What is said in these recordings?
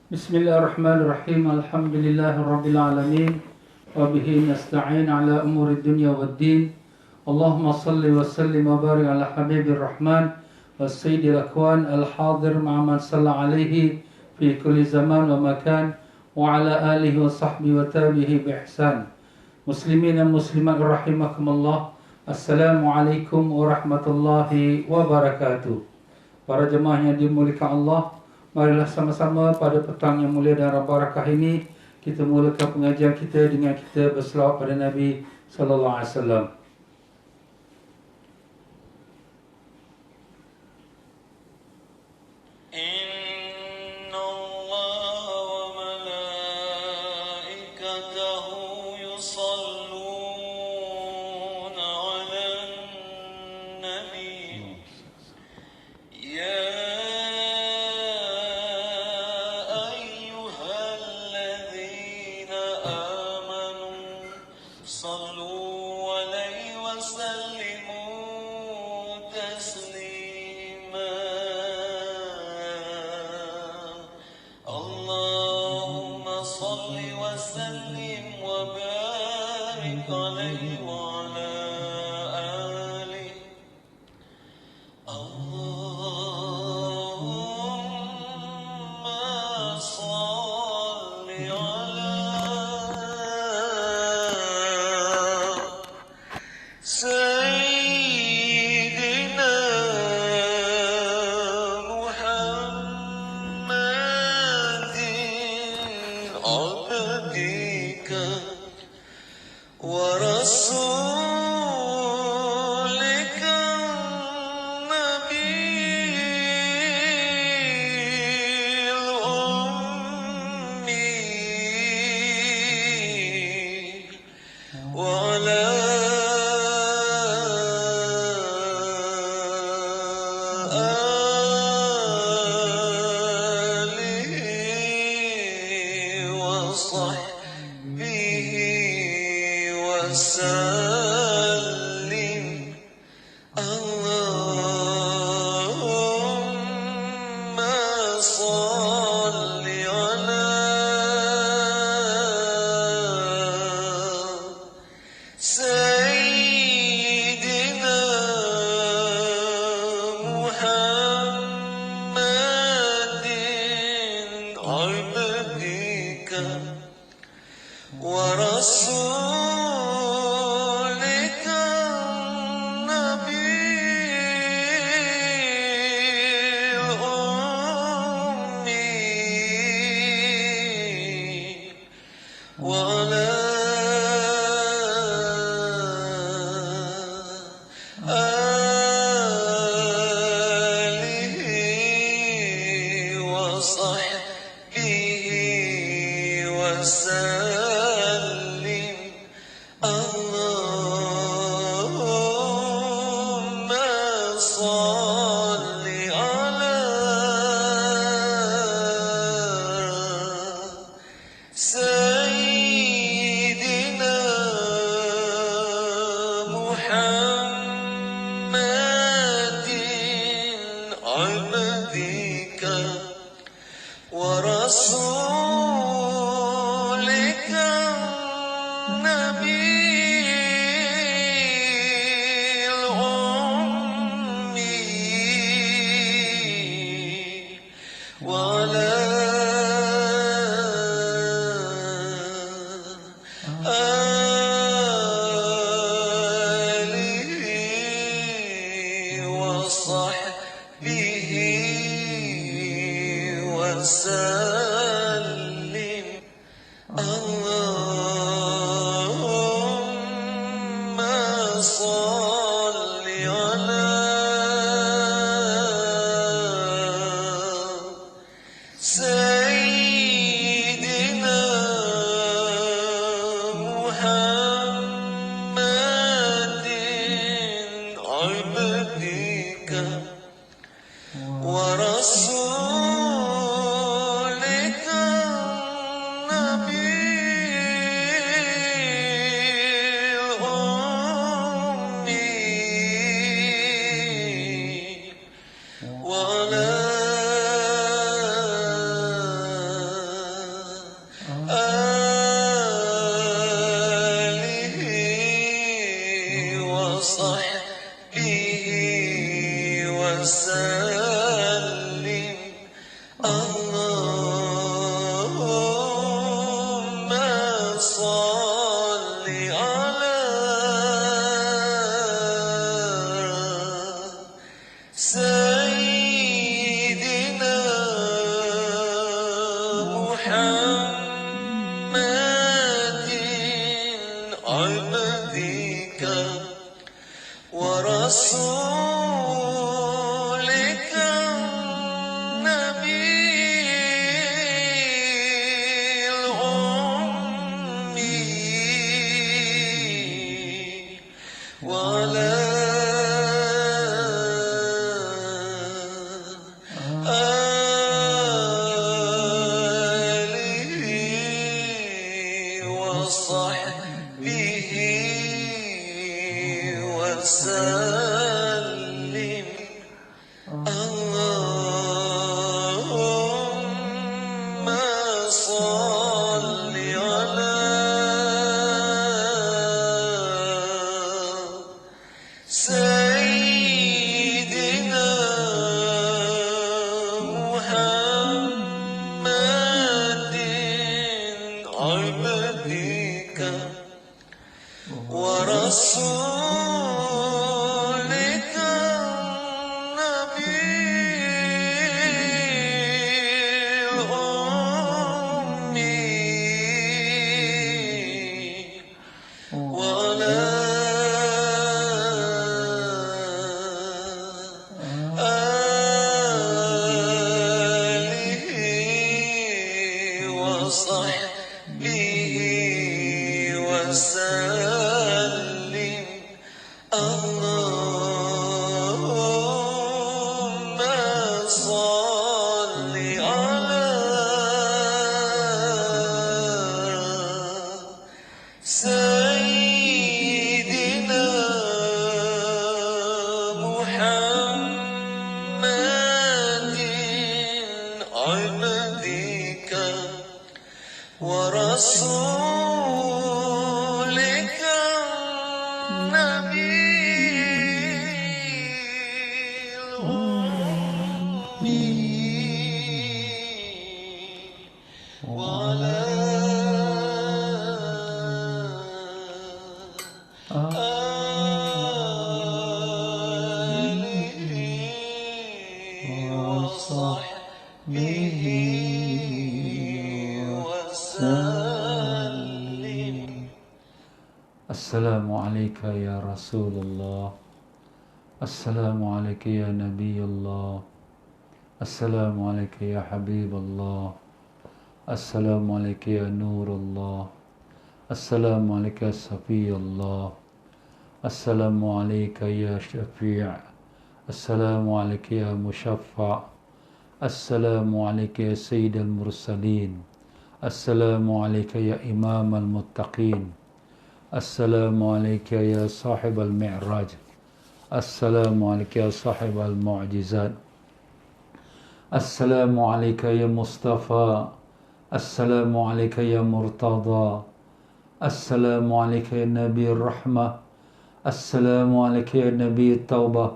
Bismillahirrahmanirrahim. Alhamdulillahirabbil alamin. Wa bihi nasta'in ala umuri dunya waddin. Allahumma salli wa sallim wa barik ala habibir rahman wa sayyidil akwan al-hadir ma'a man salla alaihi fi kulli zaman wa makan wa ala alihi wa sahbihi wa tabihi bi ihsan. Muslimin dan muslimat rahimakumullah. Assalamualaikum warahmatullahi wabarakatuh. Para jemaah yang dimuliakan Allah, marilah sama-sama pada petang yang mulia dan barakah ini kita mulakan pengajian kita dengan kita berselawat pada Nabi sallallahu alaihi wasallam. ورسولك النبي الأمي وعلى آله وصحبه وسلم اللهم صل على سيدنا محمد عبدك ورسولك النبي الأمي وعلى آله وصحبه وسلم. Assalamualaikum ya Rasulullah. Assalamualaikum ya Nabi Allah. Assalamualaikum ya Habib Allah. Assalamualaikum ya Nur Allah. Assalamualaikum ya Safi Allah. Assalamualaikum ya Syafi'. Assalamualaikum ya Musyaffa'. Assalamualaikum ya Sayyid al-Mursalin. Assalamualaikum ya Imam al-Muttaqin. Assalamualaikum ya Sahib al-Mi'raj. Assalamualaikum ya Sahib al-Mu'jizat. Assalamualaikum ya Mustafa. Assalamualaikum ya Murtada. Assalamualaikum ya Nabi Rahmah. Assalamualaikum ya Nabi Taubah.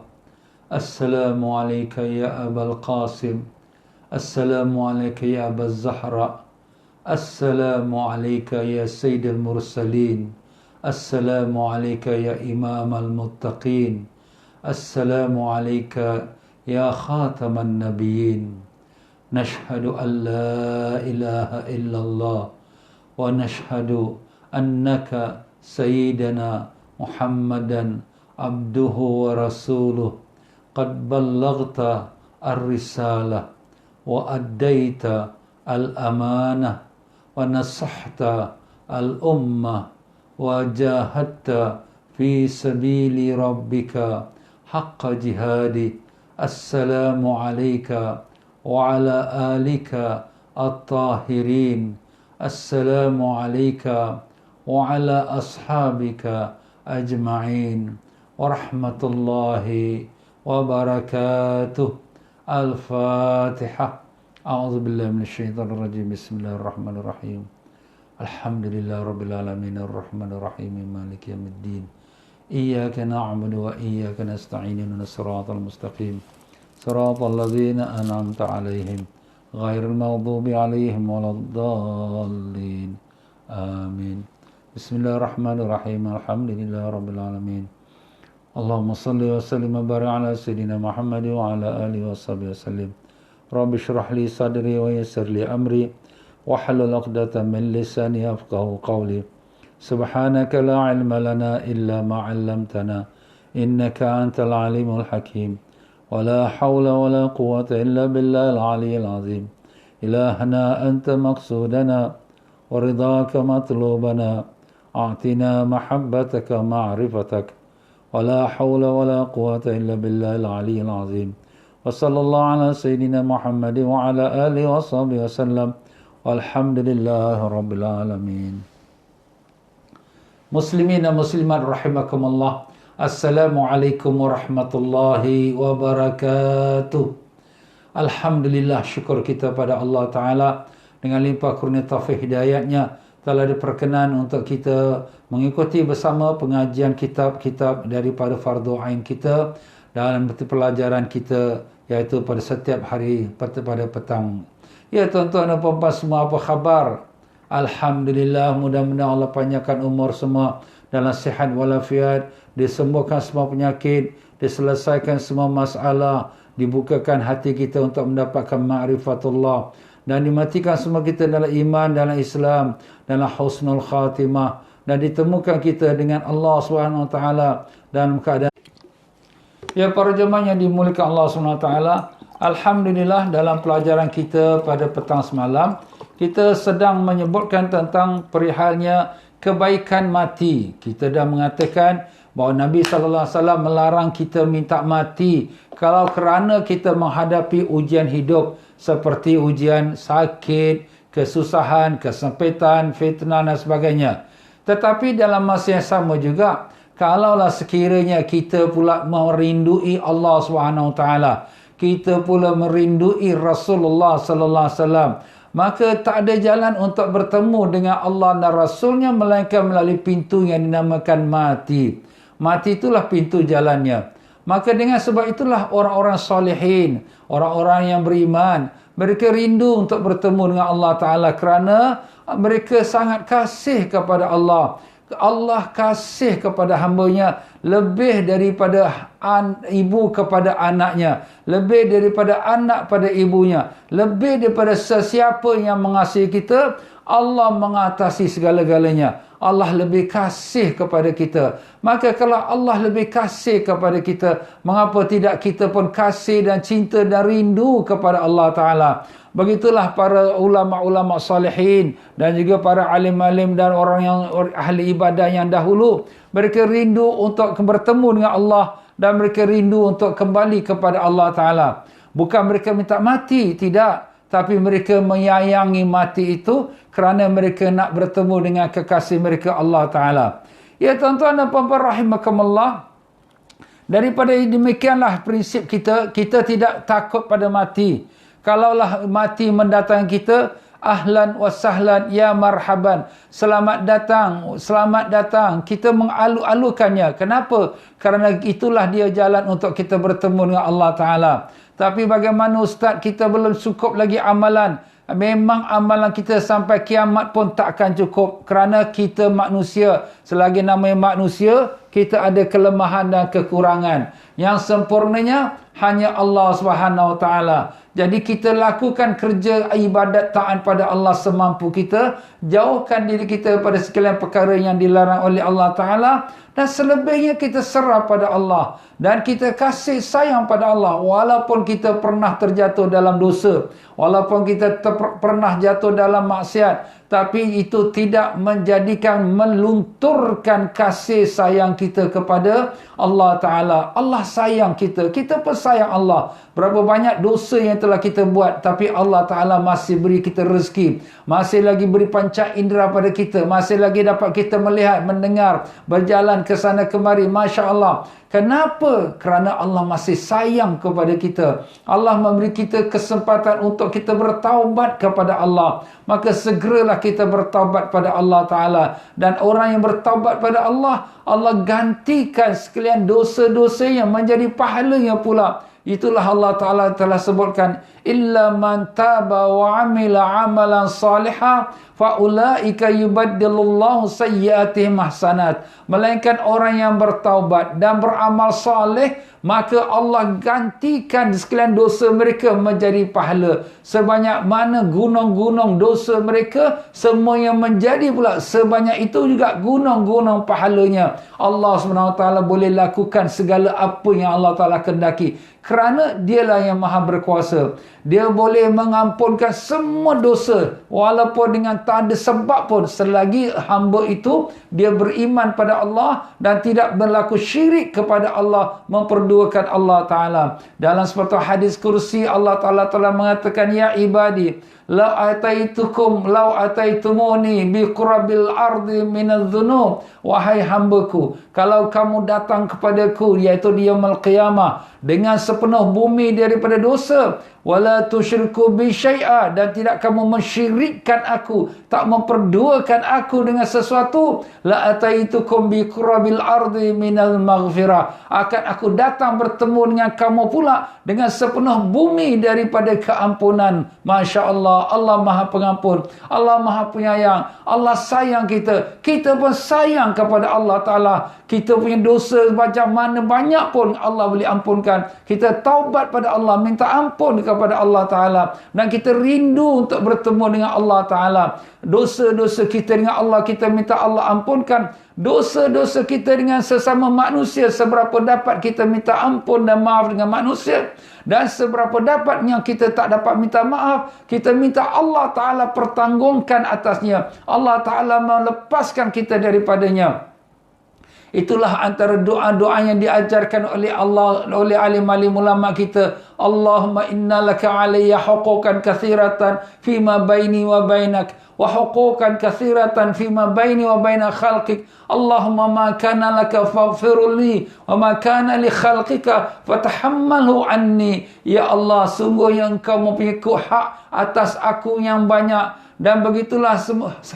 Assalamualaikum ya Abul Qasim. Assalamualaikum ya Abul Zahra. Assalamualaikum ya Sayyid al-Mursalin. Assalamualaikum ya Imam al-Muttaqin. Assalamualaikum ya Khataman Nabiyyin. Nashhadu an la ilaha illallah wa nashhadu annaka sayyidana Muhammadan abduhu wa rasuluh. Qad ballaghta ar-risalah wa addaita al-amanah wa nasahta al-ummah wa jahadta fi sabili rabbika haqqa jihadi. Assalamu alayka wa ala alika at-tahirin. Assalamu alayka wa ala ashabika ajma'in. Wa rahmatullahi wa barakatuh. Al-Fatihah. A'udzu billahi minasyaitonir rajim. Bismillahirrahmanirrahim. Alhamdulillahi rabbil alamin arrahmanir rahim maliki yaumiddin. Iyyaka na'budu wa iyyaka nasta'in ihdinas siratal mustaqim. Siratal ladzina an'amta 'alaihim ghairil maghdubi 'alaihim waladdallin. Amin. Bismillahirrahmanirrahim. Alhamdulillahi rabbil alamin. Allahumma salli wa sallim wa barik ala sayyidina Muhammad wa ala alihi wa sahbihi wasallim. Rabbi shrah li sadri wa yassir li amri wahlul 'uqdatam min lisani yafqahu qawli. Subhanaka la ilma lana illa ma 'allamtana innaka antal alimul hakim. Wa la hawla wa la quwwata illa billahil aliyyil azim. Ilahana anta maqsudana wa ridaka matlubana. A'tina mahabbataka ma'rifatak. ولا حول ولا قوة إلا بالله العلي العظيم. وصلى الله على سيدنا محمد وعلى آله وصحبه وسلم. والحمد لله رب العالمين. Muslimin dan muslimat rahimakumullah. Assalamualaikum warahmatullahi wabarakatuh. Alhamdulillah, syukur kita pada Allah Ta'ala dengan limpah kurnia taufik hidayatnya telah diperkenan untuk kita mengikuti bersama pengajian kitab-kitab daripada fardu ain kita dalam pelajaran kita, iaitu pada setiap hari pada petang. Ya tuan-tuan dan puan-puan semua, apa khabar? Alhamdulillah, mudah-mudahan Allah panjangkan umur semua dalam sihat walafiat, disembuhkan semua penyakit, diselesaikan semua masalah, dibukakan hati kita untuk mendapatkan ma'rifatullah, dan dimatikan semua kita dalam iman, dalam Islam, dalam husnul khatimah, dan ditemukan kita dengan Allah SWT dalam keadaan. Ya, para jemaah yang dimuliakan Allah SWT, alhamdulillah dalam pelajaran kita pada petang semalam, kita sedang menyebutkan tentang perihalnya kebaikan mati. Kita dah mengatakan bahawa Nabi SAW melarang kita minta mati kalau kerana kita menghadapi ujian hidup seperti ujian sakit, kesusahan, kesempitan, fitnah dan sebagainya. Tetapi dalam masa yang sama juga, kalaulah sekiranya kita pula merindui Allah SWT, kita pula merindui Rasulullah SAW, maka tak ada jalan untuk bertemu dengan Allah dan Rasulnya melainkan melalui pintu yang dinamakan mati. Mati itulah pintu jalannya. Maka dengan sebab itulah orang-orang salihin, orang-orang yang beriman, mereka rindu untuk bertemu dengan Allah Ta'ala kerana mereka sangat kasih kepada Allah. Allah kasih kepada hamba-Nya lebih daripada ibu kepada anaknya, lebih daripada anak pada ibunya, lebih daripada sesiapa yang mengasihi kita. Allah mengatasi segala-galanya. Allah lebih kasih kepada kita. Maka kalau Allah lebih kasih kepada kita, mengapa tidak kita pun kasih dan cinta dan rindu kepada Allah Ta'ala? Begitulah para ulama-ulama salihin dan juga para alim-alim dan orang yang ahli ibadah yang dahulu. Mereka rindu untuk bertemu dengan Allah dan mereka rindu untuk kembali kepada Allah Ta'ala. Bukan mereka minta mati, tidak. Tapi mereka menyayangi mati itu kerana mereka nak bertemu dengan kekasih mereka Allah Ta'ala. Ya tuan-tuan dan puan-puan rahimakumullah, daripada demikianlah prinsip kita, kita tidak takut pada mati. Kalaulah mati mendatangi kita, ahlan wa sahlan, ya marhaban, selamat datang. Kita mengalu-alukannya. Kenapa? Kerana itulah dia jalan untuk kita bertemu dengan Allah Ta'ala. Tapi bagaimana ustaz, kita belum cukup lagi amalan. Memang amalan kita sampai kiamat pun tak akan cukup. Kerana kita manusia. Selagi namanya manusia, kita ada kelemahan dan kekurangan. Yang sempurnanya hanya Allah SWT. Jadi kita lakukan kerja ibadat taat pada Allah semampu kita. Jauhkan diri kita pada sekalian perkara yang dilarang oleh Allah Ta'ala. Dan selebihnya kita serah pada Allah. Dan kita kasih sayang pada Allah. Walaupun kita pernah terjatuh dalam dosa. Walaupun kita pernah jatuh dalam maksiat. Tapi itu tidak melunturkan kasih sayang kita kepada Allah Ta'ala. Allah sayang kita. Kita pun sayang Allah. Berapa banyak dosa yang telah kita buat. Tapi Allah Ta'ala masih beri kita rezeki. Masih lagi beri panca indera pada kita. Masih lagi dapat kita melihat, mendengar, berjalan ke sana kemari. Masya Allah. Kenapa? Kerana Allah masih sayang kepada kita. Allah memberi kita kesempatan untuk kita bertaubat kepada Allah. Maka segeralah kita bertaubat pada Allah Ta'ala. Dan orang yang bertaubat pada Allah, Allah gantikan sekalian dosa-dosa yang menjadi pahalanya pula. Itulah Allah Ta'ala telah sebutkan, illa man taba wa amila amalan salihah faulaika yubaddilullahu sayyiatihim hasanat. Melainkan orang yang bertaubat dan beramal saleh, maka Allah gantikan sekalian dosa mereka menjadi pahala. Sebanyak mana gunung-gunung dosa mereka, semua yang menjadi pula sebanyak itu juga gunung-gunung pahalanya. Allah SWT boleh lakukan segala apa yang Allah Ta'ala kendaki. Kerana dialah yang maha berkuasa. Dia boleh mengampunkan semua dosa. Walaupun dengan tak ada sebab pun. Selagi hamba itu, dia beriman pada Allah dan tidak berlaku syirik kepada Allah, memperduakan Allah Ta'ala. Dalam suatu hadis kursi, Allah Ta'ala telah mengatakan, ya ibadi, lau ataitumuni biqurabil ardi minadh dhunub. Wahai hambaku, kalau kamu datang kepadaku, iaitu di yaumul qiyamah, dengan sepenuh bumi daripada dosa, wala tusyriku bi syai'a, dan tidak kamu mensyirikkan aku, tak memperduakan aku dengan sesuatu, la ataitukum bi qurabil ardi minal maghfirah, akan aku datang bertemu dengan kamu pula dengan sepenuh bumi daripada keampunan. Masya Allah, Allah Maha Pengampun, Allah Maha Penyayang, Allah sayang kita, kita pun sayang kepada Allah Ta'ala. Kita punya dosa macam mana banyak pun Allah boleh ampunkan. Kita taubat pada Allah, minta ampun kepada Allah Ta'ala, dan kita rindu untuk bertemu dengan Allah Ta'ala. Dosa-dosa kita dengan Allah, kita minta Allah ampunkan. Dosa-dosa kita dengan sesama manusia, seberapa dapat kita minta ampun dan maaf dengan manusia, dan seberapa dapat yang kita tak dapat minta maaf, kita minta Allah Ta'ala pertanggungkan atasnya. Allah Ta'ala melepaskan kita daripadanya. Itulah antara doa-doa yang diajarkan oleh Allah, oleh alim-alim ulama kita. Allahumma inna laka alayya huquqan kathiratan fima baini wa bainak, wa huquqan kathiratan fima baini wa baina khalqik. Allahumma ma kana laka faghfir li, wa ma kana li khalqika fatahammalhu anni. Ya Allah, sungguh yang Engkau mempunyai hak atas aku yang banyak, dan begitulah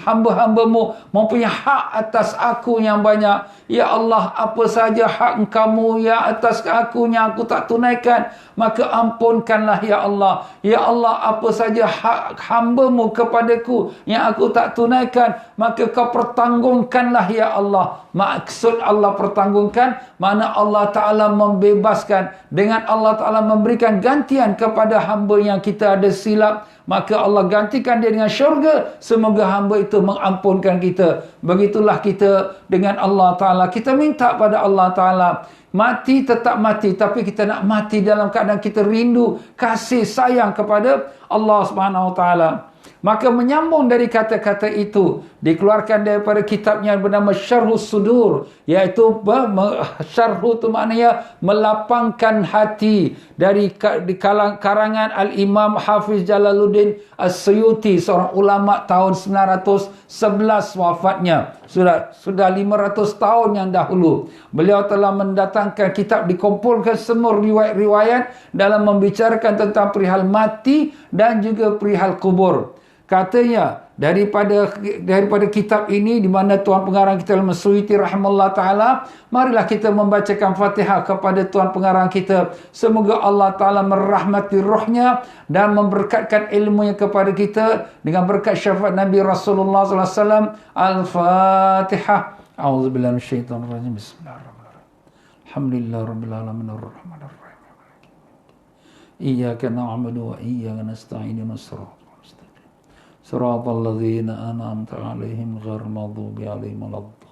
hamba-hambamu mempunyai hak atas aku yang banyak. Ya Allah, apa saja hak kamu ya atas aku yang aku tak tunaikan, maka ampunkanlah ya Allah. Ya Allah, apa saja hak hambamu kepadaku yang aku tak tunaikan, maka kau pertanggungkanlah ya Allah. Maksud Allah pertanggungkan, mana Allah Ta'ala membebaskan, dengan Allah Ta'ala memberikan gantian kepada hamba yang kita ada silap, maka Allah gantikan dia dengan syurga. Semoga hamba itu mengampunkan kita. Begitulah kita dengan Allah Ta'ala. Kita minta pada Allah Ta'ala, mati tetap mati, tapi kita nak mati dalam keadaan kita rindu, kasih sayang kepada Allah Subhanahu Wa Ta'ala. Maka menyambung dari kata-kata itu, dikeluarkan daripada kitabnya bernama Syarhus Sudur, iaitu syarhu itu maknanya melapangkan hati, dari karangan Al-Imam Hafiz Jalaluddin As-Suyuti, seorang ulama tahun 911 wafatnya. Sudah 500 tahun yang dahulu. Beliau telah mendatangkan kitab, dikumpulkan semua riwayat-riwayat dalam membicarakan tentang perihal mati dan juga perihal kubur. Katanya daripada kitab ini, di mana Tuan Pengarang kita Al-Suyuti rahimahullah ta'ala, marilah kita membacakan Fatihah kepada Tuan Pengarang kita. Semoga Allah Ta'ala merahmati rohnya dan memberkatkan ilmunya kepada kita dengan berkat syafaat Nabi Rasulullah SAW. Al-Fatihah. A'udzubillahi minasyaitonirrajim. Bismillahirrahmanirrahim. Alhamdulillah rabbil alamin arrahmanir rahim. Iyyaka na'budu wa iyyaka nasta'in. Siratal ladzina an'amta 'alaihim ghairil maghdubi 'alaihim waladdallin.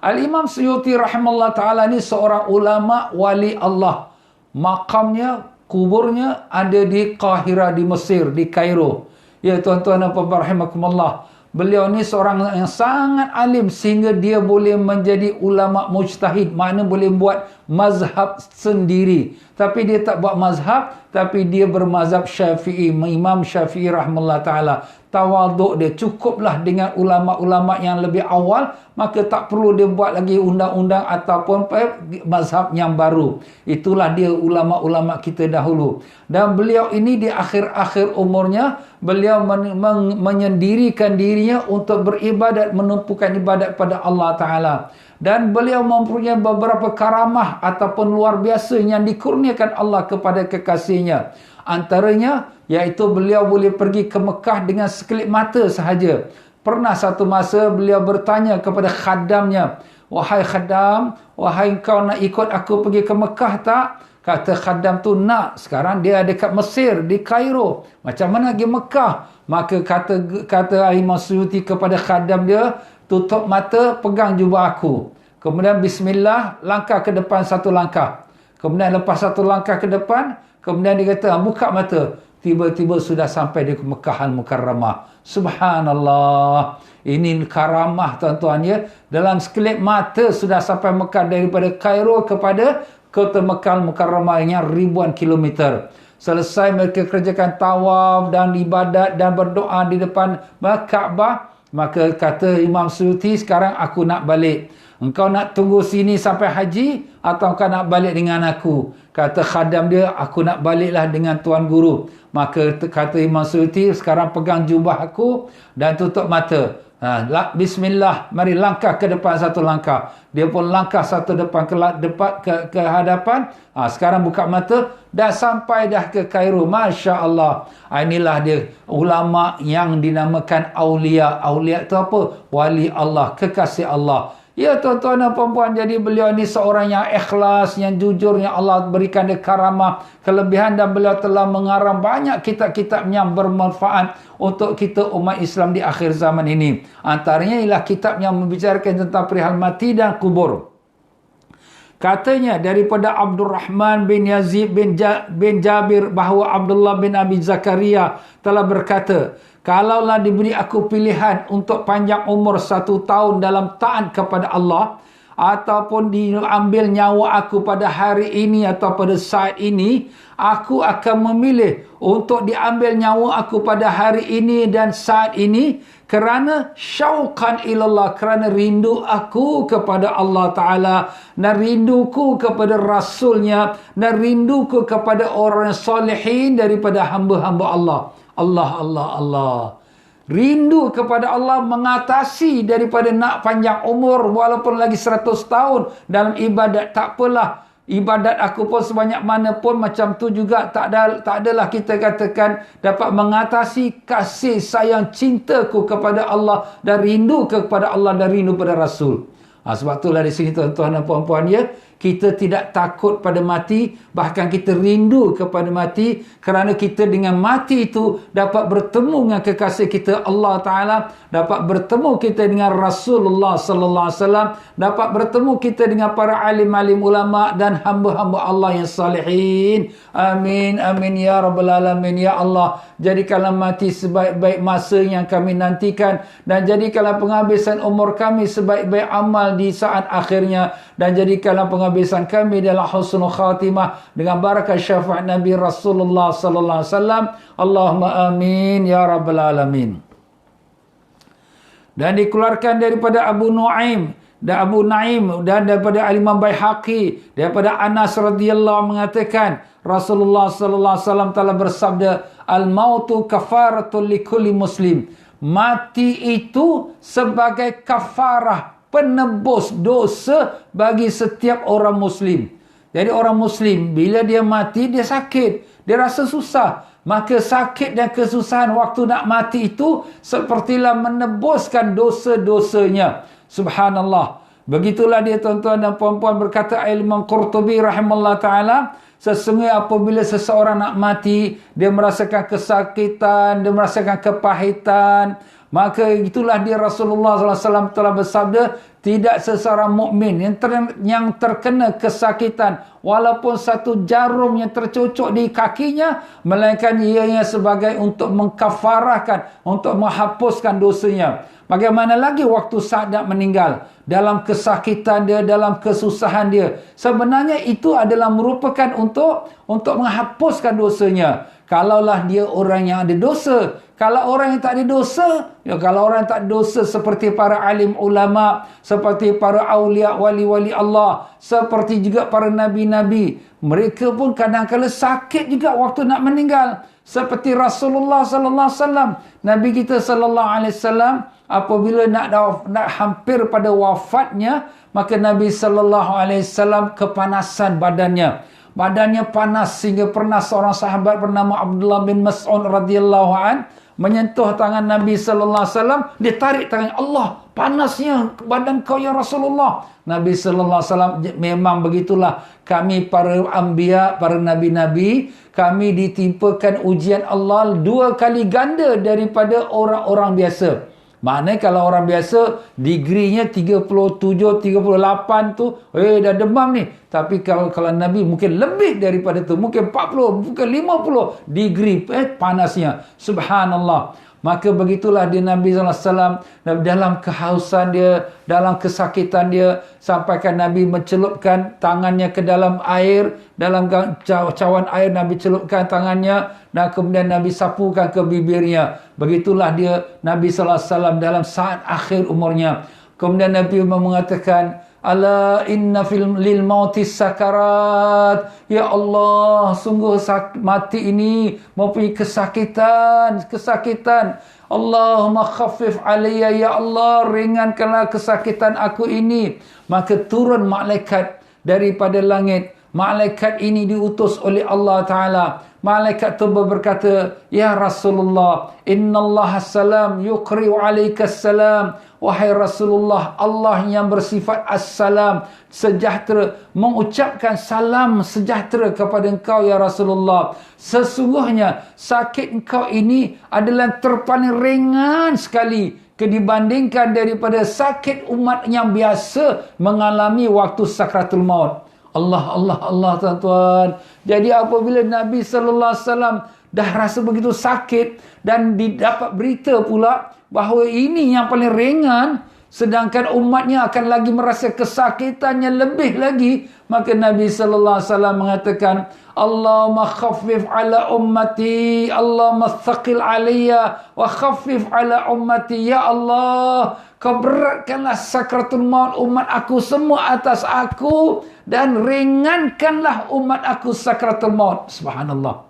Al-Imam Suyuti rahimahullah ta'ala ni seorang ulama wali Allah. Makamnya, kuburnya ada di Qahira, di Mesir, di Kairo. Ya tuan-tuan dan puan-puan rahimakumullah, beliau ni seorang yang sangat alim sehingga dia boleh menjadi ulama mujtahid, makna boleh buat mazhab sendiri. Tapi dia tak buat mazhab, tapi dia bermazhab Syafi'i, Imam Syafi'i rahimahullah ta'ala. Tawaduk dia, cukuplah dengan ulama-ulama yang lebih awal, maka tak perlu dia buat lagi undang-undang ataupun mazhab yang baru. Itulah dia ulama-ulama kita dahulu. Dan beliau ini di akhir-akhir umurnya, beliau menyendirikan dirinya untuk beribadat, menumpukan ibadat pada Allah Ta'ala. Dan beliau mempunyai beberapa karamah ataupun luar biasa yang dikurniakan Allah kepada kekasihnya. Antaranya, iaitu beliau boleh pergi ke Mekah dengan sekelip mata sahaja. Pernah satu masa beliau bertanya kepada khadamnya, "Wahai khadam, wahai kau nak ikut aku pergi ke Mekah tak?" Kata khadam tu, "Nak." Sekarang dia dekat Mesir, di Kairo. Macam mana pergi Mekah? Maka kata Imam Suyuti kepada khadam dia, "Tutup mata, pegang jubah aku. Kemudian bismillah, langkah ke depan satu langkah. Kemudian lepas satu langkah ke depan, kemudian dia kata, buka mata." Tiba-tiba sudah sampai di Mekah Al-Mukarramah. Subhanallah. Ini karamah tuan-tuan ya. Dalam sekelip mata sudah sampai Mekah, daripada Kairo kepada kota Mekah Al-Mukarramah yang ribuan kilometer. Selesai mereka kerjakan tawaf dan ibadat dan berdoa di depan Kaabah. Maka kata Imam Suyuti, "Sekarang aku nak balik. Engkau nak tunggu sini sampai haji atau engkau nak balik dengan aku?" Kata khadam dia, aku nak baliklah dengan tuan guru. Maka kata Imam Suyuti, sekarang pegang jubah aku dan tutup mata. Bismillah, mari langkah ke depan satu langkah. Dia pun langkah satu depan ke hadapan. Sekarang buka mata, dah sampai dah ke Kairo. Masya Allah. Inilah dia ulama yang dinamakan aulia. Aulia itu apa? Wali Allah, kekasih Allah. Ya tuan-tuan dan puan-puan, jadi beliau ni seorang yang ikhlas, yang jujur, yang Allah berikan dia karamah, kelebihan, dan beliau telah mengarang banyak kitab-kitab yang bermanfaat untuk kita umat Islam di akhir zaman ini. Antaranya ialah kitab yang membicarakan tentang perihal mati dan kubur. Katanya daripada Abdul Rahman bin Yazid bin Jabir bahawa Abdullah bin Abi Zakaria telah berkata, kalaulah diberi aku pilihan untuk panjang umur 1 tahun dalam taat kepada Allah, ataupun diambil nyawa aku pada hari ini atau pada saat ini, aku akan memilih untuk diambil nyawa aku pada hari ini dan saat ini, kerana syauqan ilallah, kerana rindu aku kepada Allah Ta'ala, dan rinduku kepada Rasulnya, dan rinduku kepada orang salihin daripada hamba-hamba Allah. Allah. Rindu kepada Allah mengatasi daripada nak panjang umur walaupun lagi 100 tahun dalam ibadat. Tak apalah, ibadat aku pun sebanyak mana pun macam tu juga, tak adalah kita katakan dapat mengatasi kasih sayang cintaku kepada Allah dan rindu kepada Allah dan rindu pada Rasul. Sebab itulah di sini tuan-tuan dan puan-puan, ya, kita tidak takut pada mati, bahkan kita rindu kepada mati, kerana kita dengan mati itu dapat bertemu dengan kekasih kita Allah Ta'ala, dapat bertemu kita dengan Rasulullah Sallallahu Alaihi Wasallam, dapat bertemu kita dengan para alim-alim ulama dan hamba-hamba Allah yang salihin. Amin, amin ya Rabbal Alamin. Ya Allah, jadikanlah mati sebaik-baik masa yang kami nantikan, dan jadikanlah penghabisan umur kami sebaik-baik amal di saat akhirnya, dan jadikanlah penghabisan kami dalam husnul khatimah dengan barakah syafaat Nabi Rasulullah sallallahu alaihi wasallam. Allahumma amin ya rabbal alamin. Dan dikeluarkan daripada Abu Nuaim dan daripada Imam Baihaqi daripada Anas radhiyallahu mengatakan Rasulullah sallallahu alaihi wasallam telah bersabda, al-mautu kafaratul likulli muslim. Mati itu sebagai kafarah, penebus dosa bagi setiap orang muslim. Jadi orang muslim bila dia mati, dia sakit, dia rasa susah, maka sakit dan kesusahan waktu nak mati itu sepertilah menebuskan dosa-dosanya. Subhanallah. Begitulah dia tuan-tuan dan puan-puan, berkata Imam Qurtubi rahimahullah ta'ala, sesungguhnya apabila seseorang nak mati, dia merasakan kesakitan, dia merasakan kepahitan, maka itulah dia Rasulullah SAW telah bersabda, tidak seseorang mukmin yang terkena kesakitan walaupun satu jarum yang tercocok di kakinya, melainkan ianya sebagai untuk mengkafarahkan, untuk menghapuskan dosanya. Bagaimana lagi waktu saat nak meninggal, dalam kesakitan dia, dalam kesusahan dia, sebenarnya itu adalah merupakan untuk menghapuskan dosanya. Kalaulah dia orang yang ada dosa. Kalau orang yang tak ada dosa, kalau orang yang tak ada dosa seperti para alim ulama, seperti para awliya, wali-wali Allah, seperti juga para nabi-nabi, mereka pun kadang-kadang sakit juga waktu nak meninggal. Seperti Rasulullah sallallahu alaihi wasallam, Nabi kita sallallahu alaihi wasallam, apabila nak hampir pada wafatnya, maka Nabi sallallahu alaihi wasallam kepanasan badannya panas, sehingga pernah seorang sahabat bernama Abdullah bin Mas'ud radhiyallahu an menyentuh tangan Nabi sallallahu alaihi wasallam, dia tarik tangan, Allah, panasnya badan kau ya Rasulullah. Nabi sallallahu alaihi wasallam, memang begitulah kami para anbiya, para nabi-nabi, kami ditimpakan ujian Allah 2 kali ganda daripada orang-orang biasa. Maknanya kalau orang biasa digrinya 37, 38 tu, dah demam ni. Tapi kalau Nabi mungkin lebih daripada tu, mungkin 40, mungkin 50 degree panasnya. Subhanallah. Maka begitulah dia Nabi SAW dalam kehausan dia, dalam kesakitan dia, sampaikan Nabi mencelupkan tangannya ke dalam air, dalam cawan air Nabi celupkan tangannya, dan kemudian Nabi sapukan ke bibirnya. Begitulah dia Nabi SAW dalam saat akhir umurnya. Kemudian Nabi mengatakan, Ala inna lil mauti sakarat. Ya Allah, sungguh mati ini mempunyai kesakitan. Allahumma khaffif alayya, ya Allah, ringankanlah kesakitan aku ini. Maka turun malaikat daripada langit. Malaikat ini diutus oleh Allah Ta'ala. Malaikat itu berkata, ya Rasulullah, innallaha salam yuqri'u alaika salam. Wahai Rasulullah, Allah yang bersifat as-salam, sejahtera, mengucapkan salam sejahtera kepada engkau ya Rasulullah. Sesungguhnya sakit engkau ini adalah terpaling ringan sekali dibandingkan daripada sakit umat yang biasa mengalami waktu sakratul maut. Allah, tuan-tuan. Jadi apabila Nabi sallallahu alaihi wasallam dah rasa begitu sakit dan didapat berita pula bahawa ini yang paling ringan, sedangkan umatnya akan lagi merasa kesakitannya lebih lagi, maka Nabi sallallahu alaihi wasallam mengatakan, Allahumma khaffif ala ummati, Allahumma thaqil alayya wa khaffif ala ummati. Ya Allah, kau beratkanlah sakratul maut umat aku semua atas aku, dan ringankanlah umat aku sakratul maut. Subhanallah.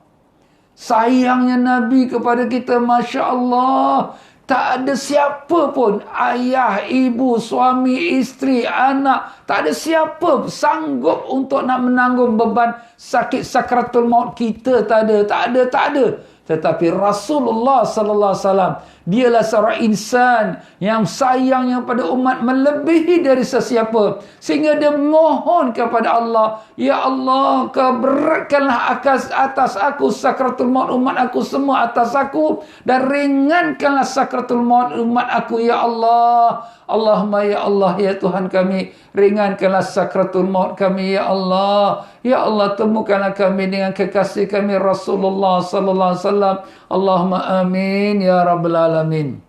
Sayangnya Nabi kepada kita, Masya Allah. Tak ada siapa pun, ayah, ibu, suami, isteri, anak, tak ada siapa sanggup untuk nak menanggung beban sakit sakratul maut kita. Tak ada. Tetapi Rasulullah sallallahu alaihi wasallam, dialah seorang insan yang sayangnya pada umat melebihi dari sesiapa, sehingga dia mohon kepada Allah, ya Allah, kau beratkanlah atas aku sakratul maut umat aku semua atas aku, dan ringankanlah sakratul maut umat aku ya Allah. Allahumma ya Allah, ya Tuhan kami, ringankanlah sakratul maut kami ya Allah. Ya Allah, temukanlah kami dengan kekasih kami Rasulullah sallallahu alaihi wasallam. Allahumma amin ya rabbal alamin.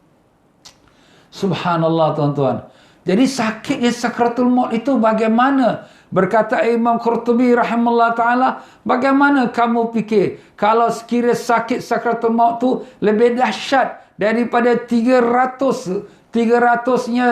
Subhanallah, tuan-tuan. Jadi sakitnya sakratul maut itu bagaimana? Berkata Imam Qurtubi rahimahullah ta'ala, bagaimana kamu fikir kalau sekiranya sakit sakratul maut tu lebih dahsyat daripada 300-nya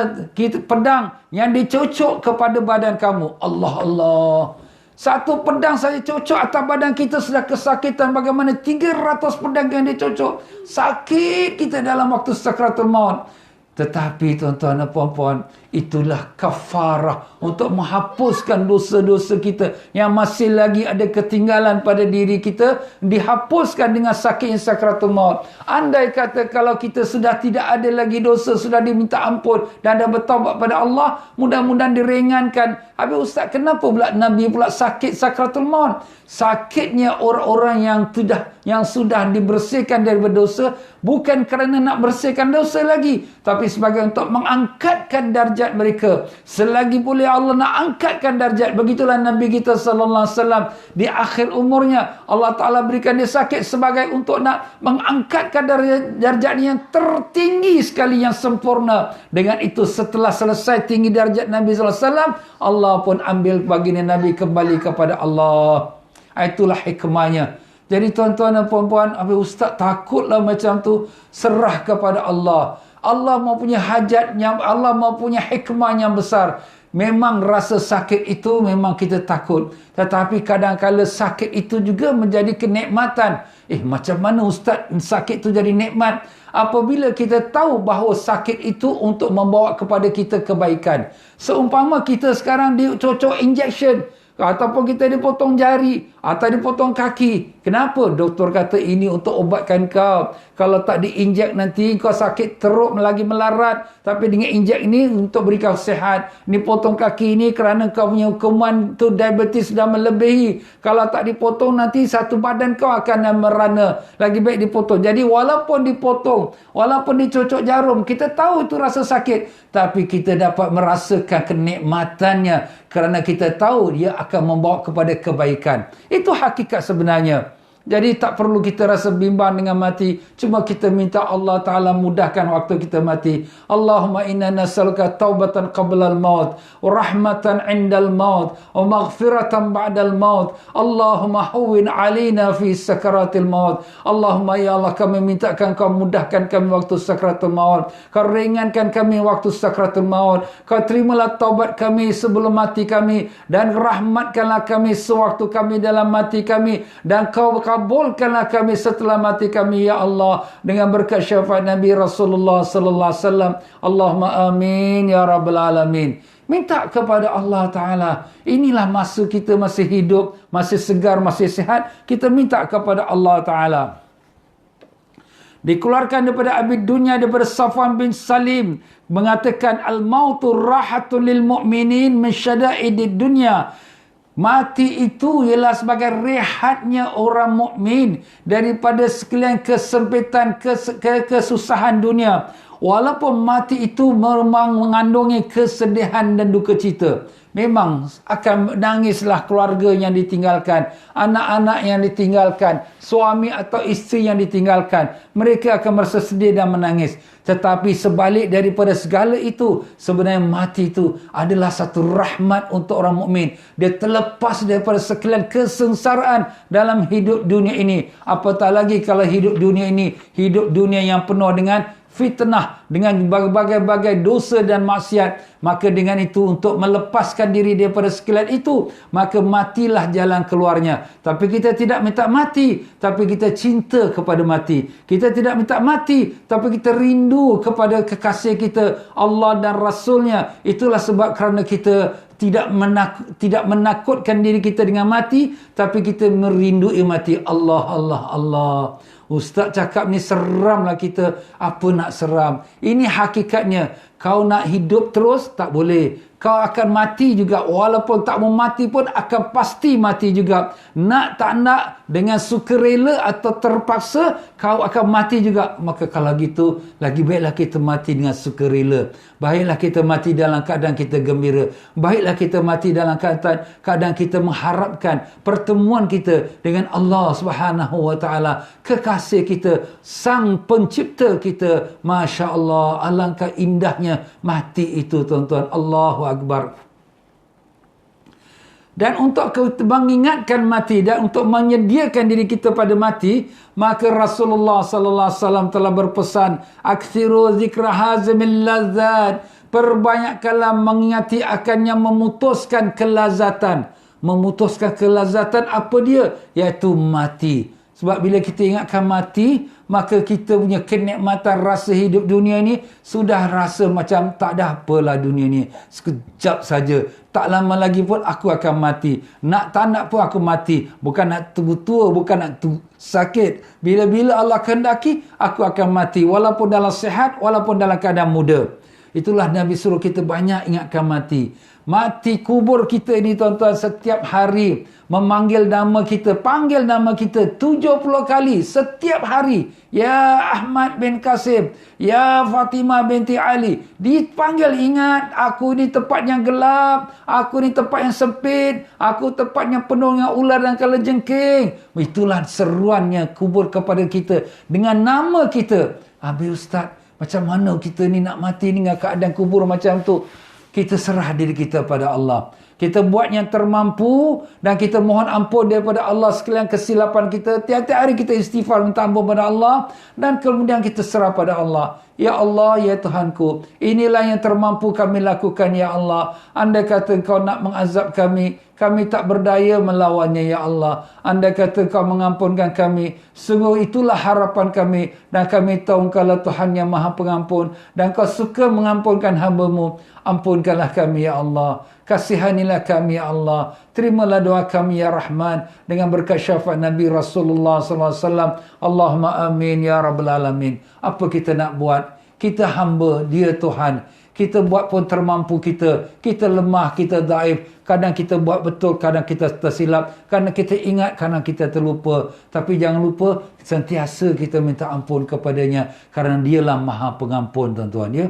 pedang yang dicocok kepada badan kamu. Allah. Satu pedang saja cocok atas badan kita sudah kesakitan. Bagaimana 300 pedang yang dicocok? Sakit kita dalam waktu sakratul maut. Tetapi tuan-tuan dan puan-puan, itulah kafarah untuk menghapuskan dosa-dosa kita yang masih lagi ada ketinggalan pada diri kita, dihapuskan dengan sakit sakratul maut. Andai kata kalau kita sudah tidak ada lagi dosa, sudah diminta ampun dan dah bertaubat pada Allah, mudah-mudahan diringankan. Habis Ustaz, kenapa pula Nabi pula sakit sakratul maut? Sakitnya orang-orang yang sudah dibersihkan daripada dosa, bukan kerana nak bersihkan dosa lagi, tapi sebagai untuk mengangkatkan darjat mereka. Selagi boleh Allah nak angkatkan darjat. Begitulah Nabi kita sallallahu alaihi wasallam di akhir umurnya, Allah Ta'ala berikan dia sakit sebagai untuk nak mengangkatkan darjat yang tertinggi sekali, yang sempurna. Dengan itu setelah selesai tinggi darjat Nabi sallallahu alaihi wasallam, Allah pun ambil baginda Nabi kembali kepada Allah. Itulah hikmahnya. Jadi tuan-tuan dan puan-puan, Ustaz takutlah macam tu, serah kepada Allah. Allah mempunyai hajat, Allah mempunyai hikmah yang besar. Memang rasa sakit itu memang kita takut. Tetapi kadang-kadang sakit itu juga menjadi kenikmatan. Macam mana Ustaz sakit itu jadi nikmat? Apabila kita tahu bahawa sakit itu untuk membawa kepada kita kebaikan. Seumpama kita sekarang dicocok injection, ataupun kita dipotong jari atau dipotong kaki. Kenapa? Doktor kata ini untuk obatkan kau. Kalau tak diinjek nanti kau sakit teruk lagi melarat. Tapi dengan injek ini untuk beri kau sihat. Ini potong kaki ini kerana kau punya kuman tu diabetes sudah melebihi. Kalau tak dipotong nanti satu badan kau akan merana. Lagi baik dipotong. Jadi walaupun dipotong, walaupun dicocok jarum, kita tahu itu rasa sakit, tapi kita dapat merasakan kenikmatannya kerana kita tahu dia akan membawa kepada kebaikan. Itu hakikat sebenarnya. Jadi tak perlu kita rasa bimbang dengan mati. Cuma kita minta Allah Ta'ala mudahkan waktu kita mati. Allahumma inna nas'aluka taubatan qablal maut, wa rahmatan indal maut, wa maghfiratan ba'dal maut. Allahumma hawwin alina fi sakaratil maut. Allahumma ya Allah, kami mintakan kau mudahkan kami waktu sakaratul maut. Kau ringankan kami waktu sakaratul maut. Kau terimalah taubat kami sebelum mati kami. Dan rahmatkanlah kami sewaktu kami dalam mati kami. Dan kau kabulkanlah kami setelah mati kami ya Allah, dengan berkat syafaat Nabi Rasulullah sallallahu alaihi wasallam. Allahumma amin ya rabbal alamin. Minta kepada Allah Ta'ala. Inilah masa kita masih hidup, masih segar, masih sihat. Kita minta kepada Allah Ta'ala. Dikeluarkan daripada abid dunia, daripada Safwan bin Salim, mengatakan al-mautu rahatun lil mu'minin min syada'idid dunya. Mati itu ialah sebagai rehatnya orang mukmin daripada sekalian kesempitan, kesusahan dunia. Walaupun mati itu memang mengandungi kesedihan dan duka cita. Memang akan menangislah keluarga yang ditinggalkan, anak-anak yang ditinggalkan, suami atau isteri yang ditinggalkan. Mereka akan merasa sedih dan menangis. Tetapi sebalik daripada segala itu, sebenarnya mati itu adalah satu rahmat untuk orang mukmin. Dia terlepas daripada sekalian kesengsaraan dalam hidup dunia ini. Apatah lagi kalau hidup dunia ini, hidup dunia yang penuh dengan fitnah, dengan berbagai-bagai dosa dan maksiat. Maka dengan itu, untuk melepaskan diri daripada sekalian itu, maka matilah jalan keluarnya. Tapi kita tidak minta mati, tapi kita cinta kepada mati. Kita tidak minta mati, tapi kita rindu kepada kekasih kita, Allah dan Rasulnya. Itulah sebab kerana kita tidak menakutkan diri kita dengan mati, tapi kita merindui mati. Allah, Allah, Allah. Ustaz cakap ni seramlah kita. Apa nak seram? Ini hakikatnya. Kau nak hidup terus, tak boleh. Kau akan mati juga. Walaupun tak mau mati pun akan pasti mati juga. Nak tak nak, dengan sukarela atau terpaksa, kau akan mati juga. Maka kalau gitu, lagi baiklah kita mati dengan sukarela. Baiklah kita mati dalam keadaan kita gembira. Baiklah kita mati dalam keadaan kita mengharapkan pertemuan kita dengan Allah Subhanahu wa taala, kekasih kita, sang pencipta kita. Masya Allah, alangkah indahnya mati itu, tuan-tuan. Allahu Akbar. Dan untuk mengingatkan mati dan untuk menyediakan diri kita pada mati, maka Rasulullah sallallahu alaihi wasallam telah berpesan, "Aktsiru zikra hazimil ladzat." Perbanyakkanlah mengingati akan yang memutuskan kelazatan. Memutuskan kelazatan apa dia? Iaitu mati. Sebab bila kita ingatkan mati, maka kita punya kenikmatan rasa hidup dunia ni sudah rasa macam tak ada apalah dunia ni. Sekejap saja. Tak lama lagi pun aku akan mati. Nak tak nak pun aku mati. Bukan nak tunggu tua, bukan nak tunggu sakit. Bila-bila Allah kehendaki, aku akan mati. Walaupun dalam sihat, walaupun dalam keadaan muda. Itulah Nabi suruh kita banyak ingatkan mati. Mati kubur kita ini, tuan-tuan, setiap hari memanggil nama kita, panggil nama kita 70 kali setiap hari. Ya Ahmad bin Qasim, ya Fatimah binti Ali. Dipanggil, ingat, aku ni tempat yang gelap, aku ni tempat yang sempit, aku tempat yang penuh dengan ular dan kalajengking. Itulah seruannya kubur kepada kita dengan nama kita. Habis Ustaz, macam mana kita ni nak mati dengan keadaan kubur macam tu? Kita serah diri kita pada Allah. Kita buat yang termampu dan kita mohon ampun daripada Allah sekalian kesilapan kita. Tiap-tiap hari kita istighfar minta ampun pada Allah dan kemudian kita serah pada Allah. Ya Allah, ya Tuhanku, inilah yang termampu kami lakukan ya Allah. Andai kata Kau nak mengazab kami, kami tak berdaya melawannya ya Allah. Andai kata Kau mengampunkan kami, sungguh itulah harapan kami. Dan kami tahu Engkaulah Tuhan yang Maha Pengampun dan Kau suka mengampunkan hamba-Mu. Ampunkanlah kami ya Allah. Kasihanilah kami ya Allah. Terimalah doa kami ya Rahman dengan berkat syafaat Nabi Rasulullah SAW. Allahumma amin ya Rabbal Alamin. Apa kita nak buat? Kita hamba, Dia Tuhan. Kita buat pun termampu kita. Kita lemah, kita daif. Kadang kita buat betul, kadang kita tersilap. Kadang kita ingat, kadang kita terlupa. Tapi jangan lupa, sentiasa kita minta ampun kepadanya. Kerana Dialah Maha Pengampun, tuan-tuan ya.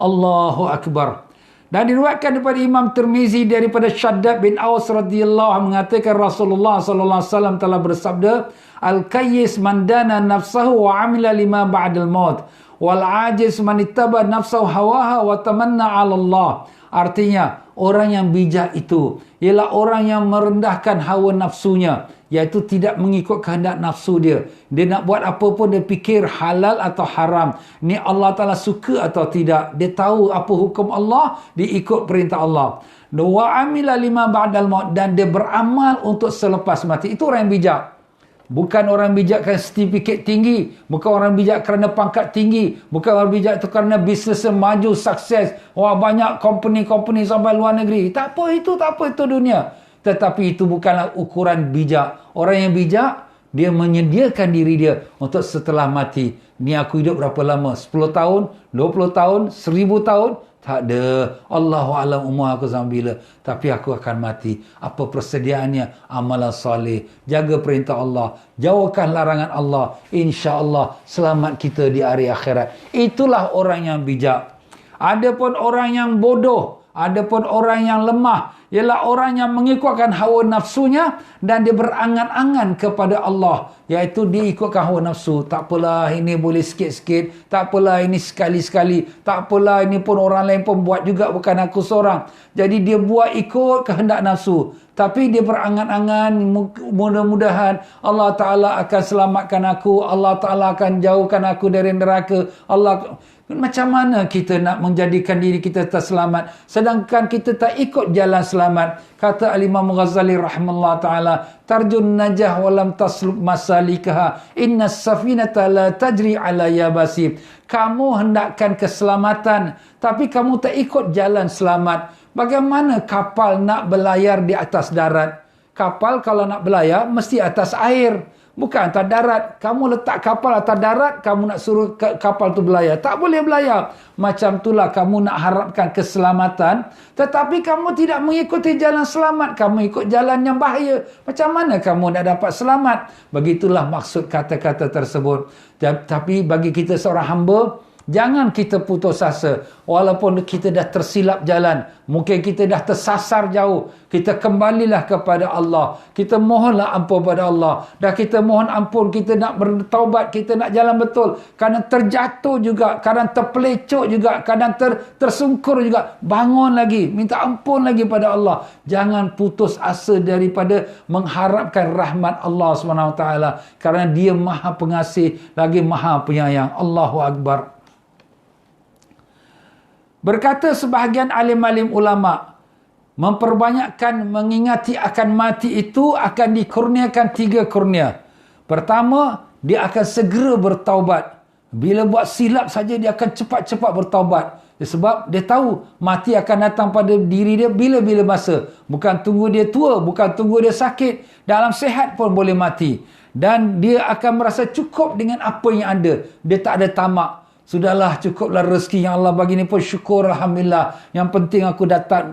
Allahu Akbar. Dan diriwayatkan daripada Imam Tirmizi daripada Shaddad bin Aus radhiyallahu anhu mengatakan Rasulullah sallallahu alaihi wasallam telah bersabda, "Al-kayyis man dana nafsahu wa amila lima ba'dal maut, wal ajiz man ittaba nafsahu hawaha wa tamanna 'ala Allah." Artinya, orang yang bijak itu ialah orang yang merendahkan hawa nafsunya, iaitu tidak mengikut kehendak nafsu dia. Dia nak buat apa pun dia fikir halal atau haram. Ni Allah Ta'ala suka atau tidak. Dia tahu apa hukum Allah, dia ikut perintah Allah. Wa amila lima ba'dal maut, dan dia beramal untuk selepas mati. Itu orang yang bijak. Bukan orang bijak kerana sertifikat tinggi, bukan orang bijak kerana pangkat tinggi, bukan orang bijak itu kerana bisnes maju, sukses. Wah, banyak company sampai luar negeri. Tak apa itu dunia. Tetapi itu bukanlah ukuran bijak. Orang yang bijak, dia menyediakan diri dia untuk setelah mati. Ni aku hidup berapa lama? 10 tahun, 20 tahun, 1000 tahun? Tak ada. Allahu a'lam umur aku sampai bila. Tapi aku akan mati. Apa persediaannya? Amalan soleh. Jaga perintah Allah. Jauhkan larangan Allah. InsyaAllah selamat kita di hari akhirat. Itulah orang yang bijak. Adapun orang yang bodoh, adapun orang yang lemah, ialah orang yang mengikutkan hawa nafsunya dan dia berangan-angan kepada Allah, iaitu dia ikutkan hawa nafsu. Tak apalah, ini boleh sikit-sikit, tak apalah, ini sekali-sekali, tak apalah, ini pun orang lain pun buat juga, bukan aku seorang. Jadi dia buat ikut kehendak nafsu, tapi dia berangan-angan, mudah-mudahan Allah Ta'ala akan selamatkan aku, Allah Ta'ala akan jauhkan aku dari neraka. Macam mana kita nak menjadikan diri kita terselamat sedangkan kita tak ikut jalan selamat? Kata Al-Imam Ghazali rahimahullah ta'ala, "Tarjun najah walam tasluk masalikaha, inna safinata la tajri ala yabasi." Kamu hendakkan keselamatan, tapi kamu tak ikut jalan selamat. Bagaimana kapal nak berlayar di atas darat? Kapal kalau nak berlayar mesti atas air, bukan atas darat. Kamu letak kapal atas darat, kamu nak suruh kapal tu berlayar, tak boleh berlayar. Macam itulah kamu nak harapkan keselamatan, tetapi kamu tidak mengikuti jalan selamat, kamu ikut jalan yang bahaya. Macam mana kamu nak dapat selamat? Begitulah maksud kata-kata tersebut. Tapi bagi kita seorang hamba, jangan kita putus asa. Walaupun kita dah tersilap jalan, mungkin kita dah tersasar jauh, kita kembalilah kepada Allah. Kita mohonlah ampun pada Allah. Dah kita mohon ampun, kita nak bertaubat, kita nak jalan betul. Kadang terjatuh juga, kadang terpelecok juga, kadang tersungkur juga. Bangun lagi, minta ampun lagi pada Allah. Jangan putus asa daripada mengharapkan rahmat Allah SWT. Kerana dia maha pengasih, lagi maha penyayang. Allahu Akbar. Berkata sebahagian alim-alim ulama, memperbanyakkan mengingati akan mati itu akan dikurniakan 3 kurnia. Pertama, dia akan segera bertaubat. Bila buat silap saja, dia akan cepat-cepat bertaubat. Sebab dia tahu mati akan datang pada diri dia bila-bila masa. Bukan tunggu dia tua, bukan tunggu dia sakit. Dalam sihat pun boleh mati. Dan dia akan merasa cukup dengan apa yang ada. Dia tak ada tamak. Sudahlah, cukuplah rezeki yang Allah bagi ni pun syukur, alhamdulillah. Yang penting aku dapat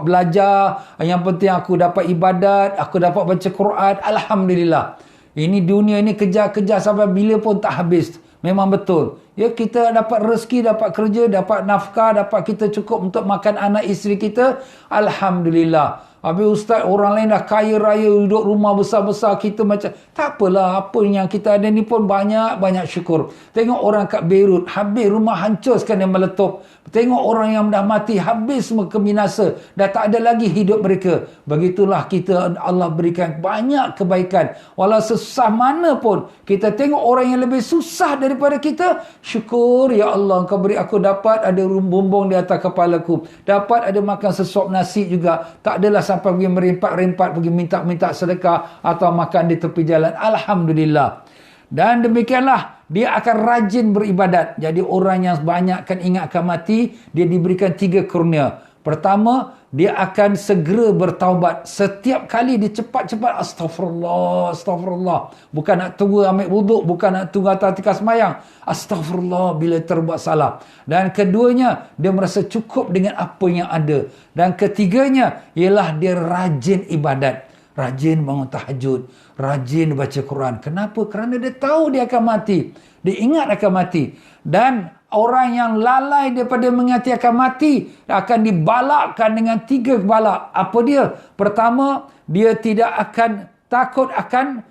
belajar, yang penting aku dapat ibadat, aku dapat baca Quran, alhamdulillah. Ini dunia ini kejar-kejar sampai bila pun tak habis. Memang betul. Ya, kita dapat rezeki, dapat kerja, dapat nafkah, dapat kita cukup untuk makan anak isteri kita, alhamdulillah. Habis ustaz, orang lain dah kaya raya, duduk rumah besar-besar, kita macam, tak apalah, apa yang kita ada ni pun banyak syukur. Tengok orang kat Beirut, habis rumah hancur sekarang dia meletup. Tengok orang yang dah mati, habis semua kebinasa, dah tak ada lagi hidup mereka. Begitulah kita, Allah berikan banyak kebaikan. Walau susah mana pun, kita tengok orang yang lebih susah daripada kita, syukur, ya Allah, Engkau beri aku dapat ada bumbung di atas kepalaku, dapat ada makan sesuap nasi juga, tak adalah sampai pergi merempat-rempat, pergi minta-minta sedekah atau makan di tepi jalan. Alhamdulillah. Dan demikianlah dia akan rajin beribadat. Jadi orang yang banyakkan ingat akan mati, dia diberikan 3 kurnia. Pertama, dia akan segera bertaubat. Setiap kali dia cepat-cepat astagfirullah, astagfirullah. Bukan nak tunggu ambil wuduk, bukan nak tunggu atas semayang. Astagfirullah bila terbuat salah. Dan keduanya, dia merasa cukup dengan apa yang ada. Dan ketiganya, ialah dia rajin ibadat. rajin bangun tahajud, rajin baca Quran. Kenapa? Kerana dia tahu dia akan mati. Dia ingat akan mati. Dan orang yang lalai daripada mengingati akan mati akan dibalakkan dengan 3 balak. Apa dia? Pertama, dia tidak akan takut akan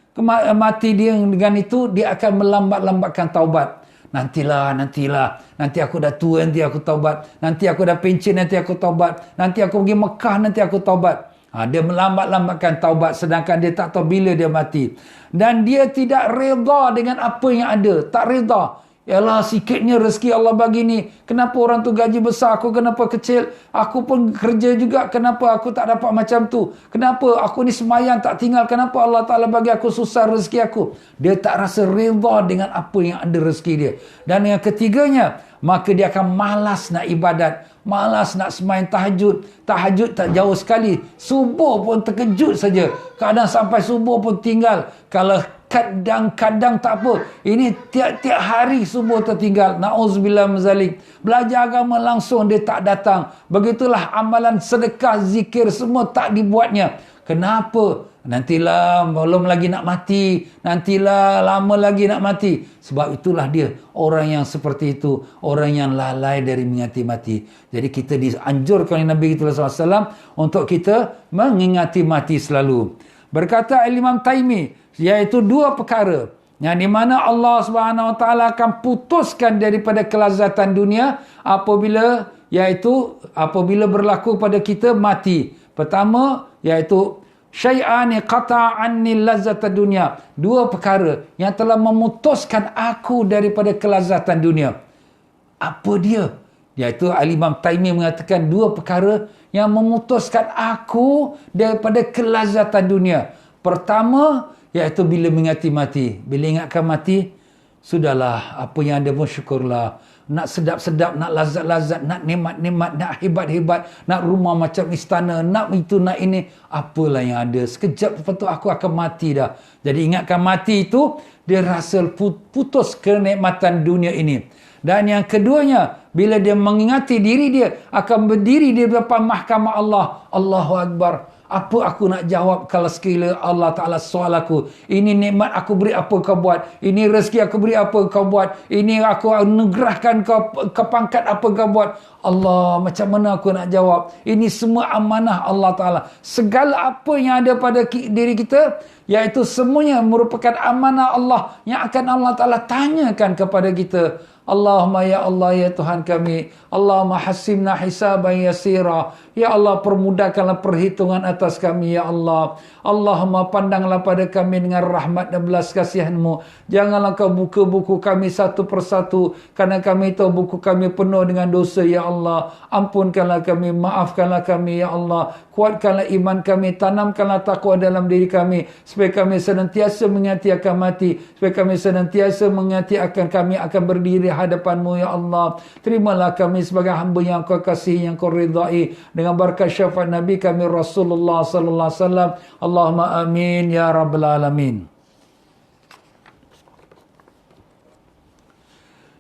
mati dia. Dengan itu dia akan melambat-lambatkan taubat. Nantilah. Nanti aku dah tua, nanti aku taubat. Nanti aku dah pencen, nanti aku taubat. Nanti aku pergi Mekah, nanti aku taubat. Dia melambat-lambatkan taubat sedangkan dia tak tahu bila dia mati. Dan dia tidak reda dengan apa yang ada. Tak reda. Yalah, sikitnya rezeki Allah bagi ni. Kenapa orang tu gaji besar, aku kenapa kecil? Aku pun kerja juga, kenapa aku tak dapat macam tu? Kenapa aku ni semayang tak tinggal? Kenapa Allah Ta'ala bagi aku susah rezeki aku? Dia tak rasa reda dengan apa yang ada rezeki dia. Dan yang ketiganya, maka dia akan malas nak ibadat. Malas nak semayang tahajud. Tahajud tak jauh sekali. Subuh pun terkejut saja. Kadang sampai subuh pun tinggal. Kalau kadang-kadang tak apa. Ini tiap-tiap hari subuh tertinggal. Na'udzubillah min zalik. Belajar agama langsung dia tak datang. Begitulah amalan sedekah, zikir semua tak dibuatnya. Kenapa? Nantilah, belum lagi nak mati. Nantilah, lama lagi nak mati. Sebab itulah dia. Orang yang seperti itu. Orang yang lalai dari mengingati mati. Jadi kita dianjurkan oleh Nabi kita SAW untuk kita mengingati mati selalu. Berkata Imam Taimi, iaitu 2 perkara yang di mana Allah Subhanahu Wa Taala akan putuskan daripada kelazatan dunia apabila berlaku pada kita mati. Pertama iaitu syai'ani qata'anni lazzatad dunia. 2 perkara yang telah memutuskan aku daripada kelazatan dunia. Apa dia? Iaitu Imam Taimi mengatakan 2 perkara yang memutuskan aku daripada kelazatan dunia. Pertama iaitu bila mengingati mati. Bila ingatkan mati, sudahlah, apa yang ada pun syukurlah. Nak sedap-sedap, nak lazat-lazat, nak nikmat-nikmat, nak hebat-hebat, nak rumah macam istana, nak itu, nak ini. Apalah yang ada. Sekejap lepas tu aku akan mati dah. Jadi ingatkan mati itu, dia rasa putus kenikmatan dunia ini. Dan yang keduanya, bila dia mengingati diri dia, akan berdiri di depan mahkamah Allah. Allahu Akbar. Apa aku nak jawab kalau sekiranya Allah Ta'ala soal aku? Ini nikmat aku beri apa kau buat? Ini rezeki aku beri apa kau buat? Ini aku negerahkan kau ke pangkat apa kau buat? Allah, macam mana aku nak jawab? Ini semua amanah Allah Ta'ala. Segala apa yang ada pada diri kita, iaitu semuanya merupakan amanah Allah yang akan Allah Ta'ala tanyakan kepada kita. Allahumma ya Allah ya Tuhan kami, Allahumma hasimna hisaban yasira. Ya Allah, permudahkanlah perhitungan atas kami ya Allah. Allahumma pandanglah pada kami dengan rahmat dan belas kasihan-Mu. Janganlah kau buka buku kami satu persatu, kerana kami tahu buku kami penuh dengan dosa ya Allah. Ampunkanlah kami, maafkanlah kami ya Allah. Kuatkanlah iman kami, tanamkanlah takwa dalam diri kami, supaya kami senantiasa mengingati akan mati, supaya kami senantiasa mengingati akan kami akan berdiri hadapan-Mu ya Allah. Terimalah kami sebagai hamba yang Kau kasihi, yang Kau ridai, dengan berkat syafaat Nabi kami Rasulullah sallallahu alaihi wasallam. Allahumma amin ya rabbal alamin.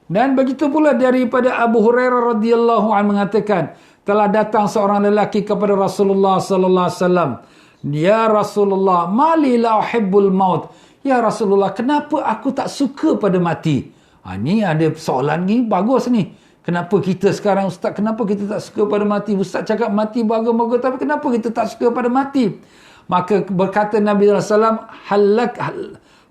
Dan begitu pula daripada Abu Hurairah radhiyallahu anhu mengatakan, telah datang seorang lelaki kepada Rasulullah sallallahu alaihi wasallam. Ya Rasulullah, mali la uhibbul maut. Ya Rasulullah, kenapa aku tak suka pada mati? Ni ada soalan ni bagus ni. Kenapa kita sekarang, Ustaz, kenapa kita tak suka pada mati? Ustaz cakap mati bagus-bagus, tapi kenapa kita tak suka pada mati? Maka berkata Nabi SAW,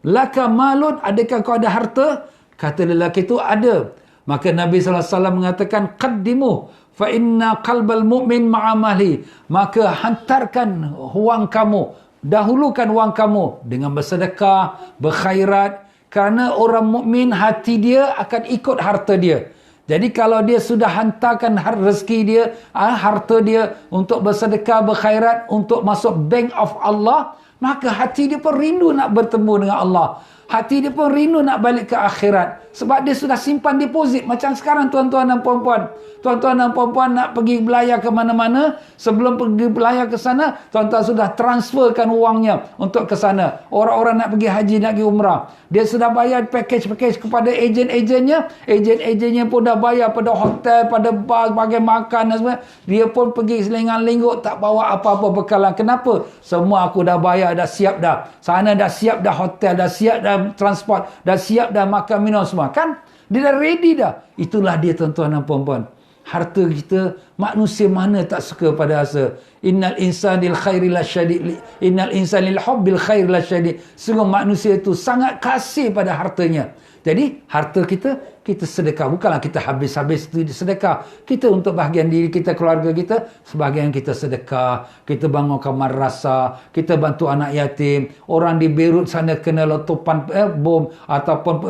laka malun, adakah kau ada harta? Kata lelaki itu, ada. Maka Nabi SAW mengatakan, qaddimu fa inna qalbal mu'min ma'amali. Maka hantarkan wang kamu, dahulukan wang kamu dengan bersedekah, berkhairat, kerana orang mukmin hati dia akan ikut harta dia. Jadi kalau dia sudah hantarkan rezeki dia, harta dia untuk bersedekah, berkhairat, untuk masuk bank of Allah, maka hati dia pun rindu nak bertemu dengan Allah. Hati dia pun rindu nak balik ke akhirat. Sebab dia sudah simpan deposit. Macam sekarang tuan-tuan dan puan-puan. Tuan-tuan dan puan-puan nak pergi belayar ke mana-mana. Sebelum pergi belayar ke sana, tuan-tuan sudah transferkan wangnya untuk ke sana. Orang-orang nak pergi haji, nak pergi umrah. Dia sudah bayar package-package kepada ejen-ejennya. Ejen-ejennya pun dah bayar pada hotel, pada bar, bagai makan dan semua. Dia pun pergi selengang-lenggok, tak bawa apa-apa bekalan. Kenapa? Semua aku dah bayar, dah siap dah. Sana dah siap dah hotel, dah siap dah transport, dah siap dah makan minum semua. Kan? Dia dah ready dah. Itulah dia tuan-tuan dan puan-puan. Harta kita, manusia mana tak suka pada harta. Innal insanil khairi lasyadid. Innal insanil hubbil khairi lasyadid. Sungguh manusia itu sangat kasih pada hartanya. Jadi harta kita sedekah. Bukanlah kita habis-habis itu sedekah. Kita untuk bahagian diri kita, keluarga kita, sebahagian kita sedekah. Kita bangunkan madrasah, kita bantu anak yatim. Orang di Beirut sana kena letupan bom ataupun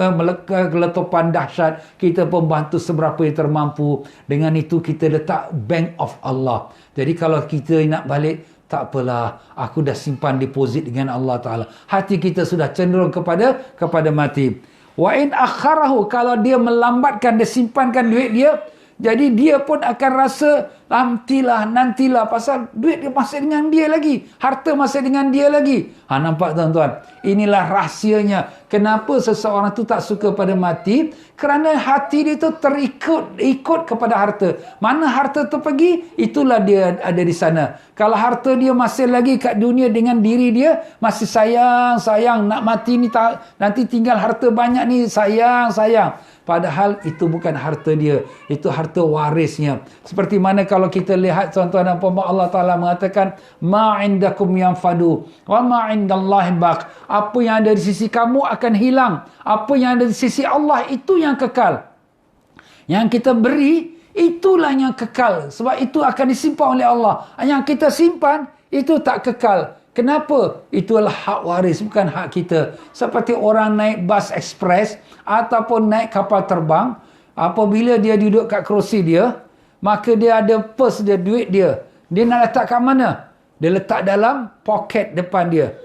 letupan dahsyat, kita pun bantu seberapa yang termampu. Dengan itu kita letak bank of Allah. Jadi kalau kita nak balik, tak apalah, aku dah simpan deposit dengan Allah Ta'ala. Hati kita sudah cenderung kepada mati. Wa in akharahu, kalau dia melambatkan, dia simpankan duit dia, jadi dia pun akan rasa nantilah, pasal duit dia masih dengan dia lagi, harta masih dengan dia lagi. Nampak tuan-tuan, inilah rahsianya kenapa seseorang tu tak suka pada mati, kerana hati dia tu ikut kepada harta. Mana harta tu pergi, itulah dia ada di sana. Kalau harta dia masih lagi kat dunia dengan diri dia, masih sayang, nak mati ni nanti tinggal harta banyak ni, sayang. Padahal itu bukan harta dia, itu harta warisnya. Seperti mana kalau kita lihat tuan-tuan dan puan-puan, Allah Ta'ala mengatakan, ma indakum yanfadu wa ma indallahi baq. Apa yang ada di sisi kamu akan hilang, apa yang ada di sisi Allah itu yang kekal. Yang kita beri, itulah yang kekal. Sebab itu akan disimpan oleh Allah. Yang kita simpan, itu tak kekal. Kenapa? Itulah hak waris, bukan hak kita. Seperti orang naik bas ekspres ataupun naik kapal terbang, apabila dia duduk kat kerusi dia, maka dia ada purse dia, duit dia. Dia nak letak kat mana? Dia letak dalam poket depan dia.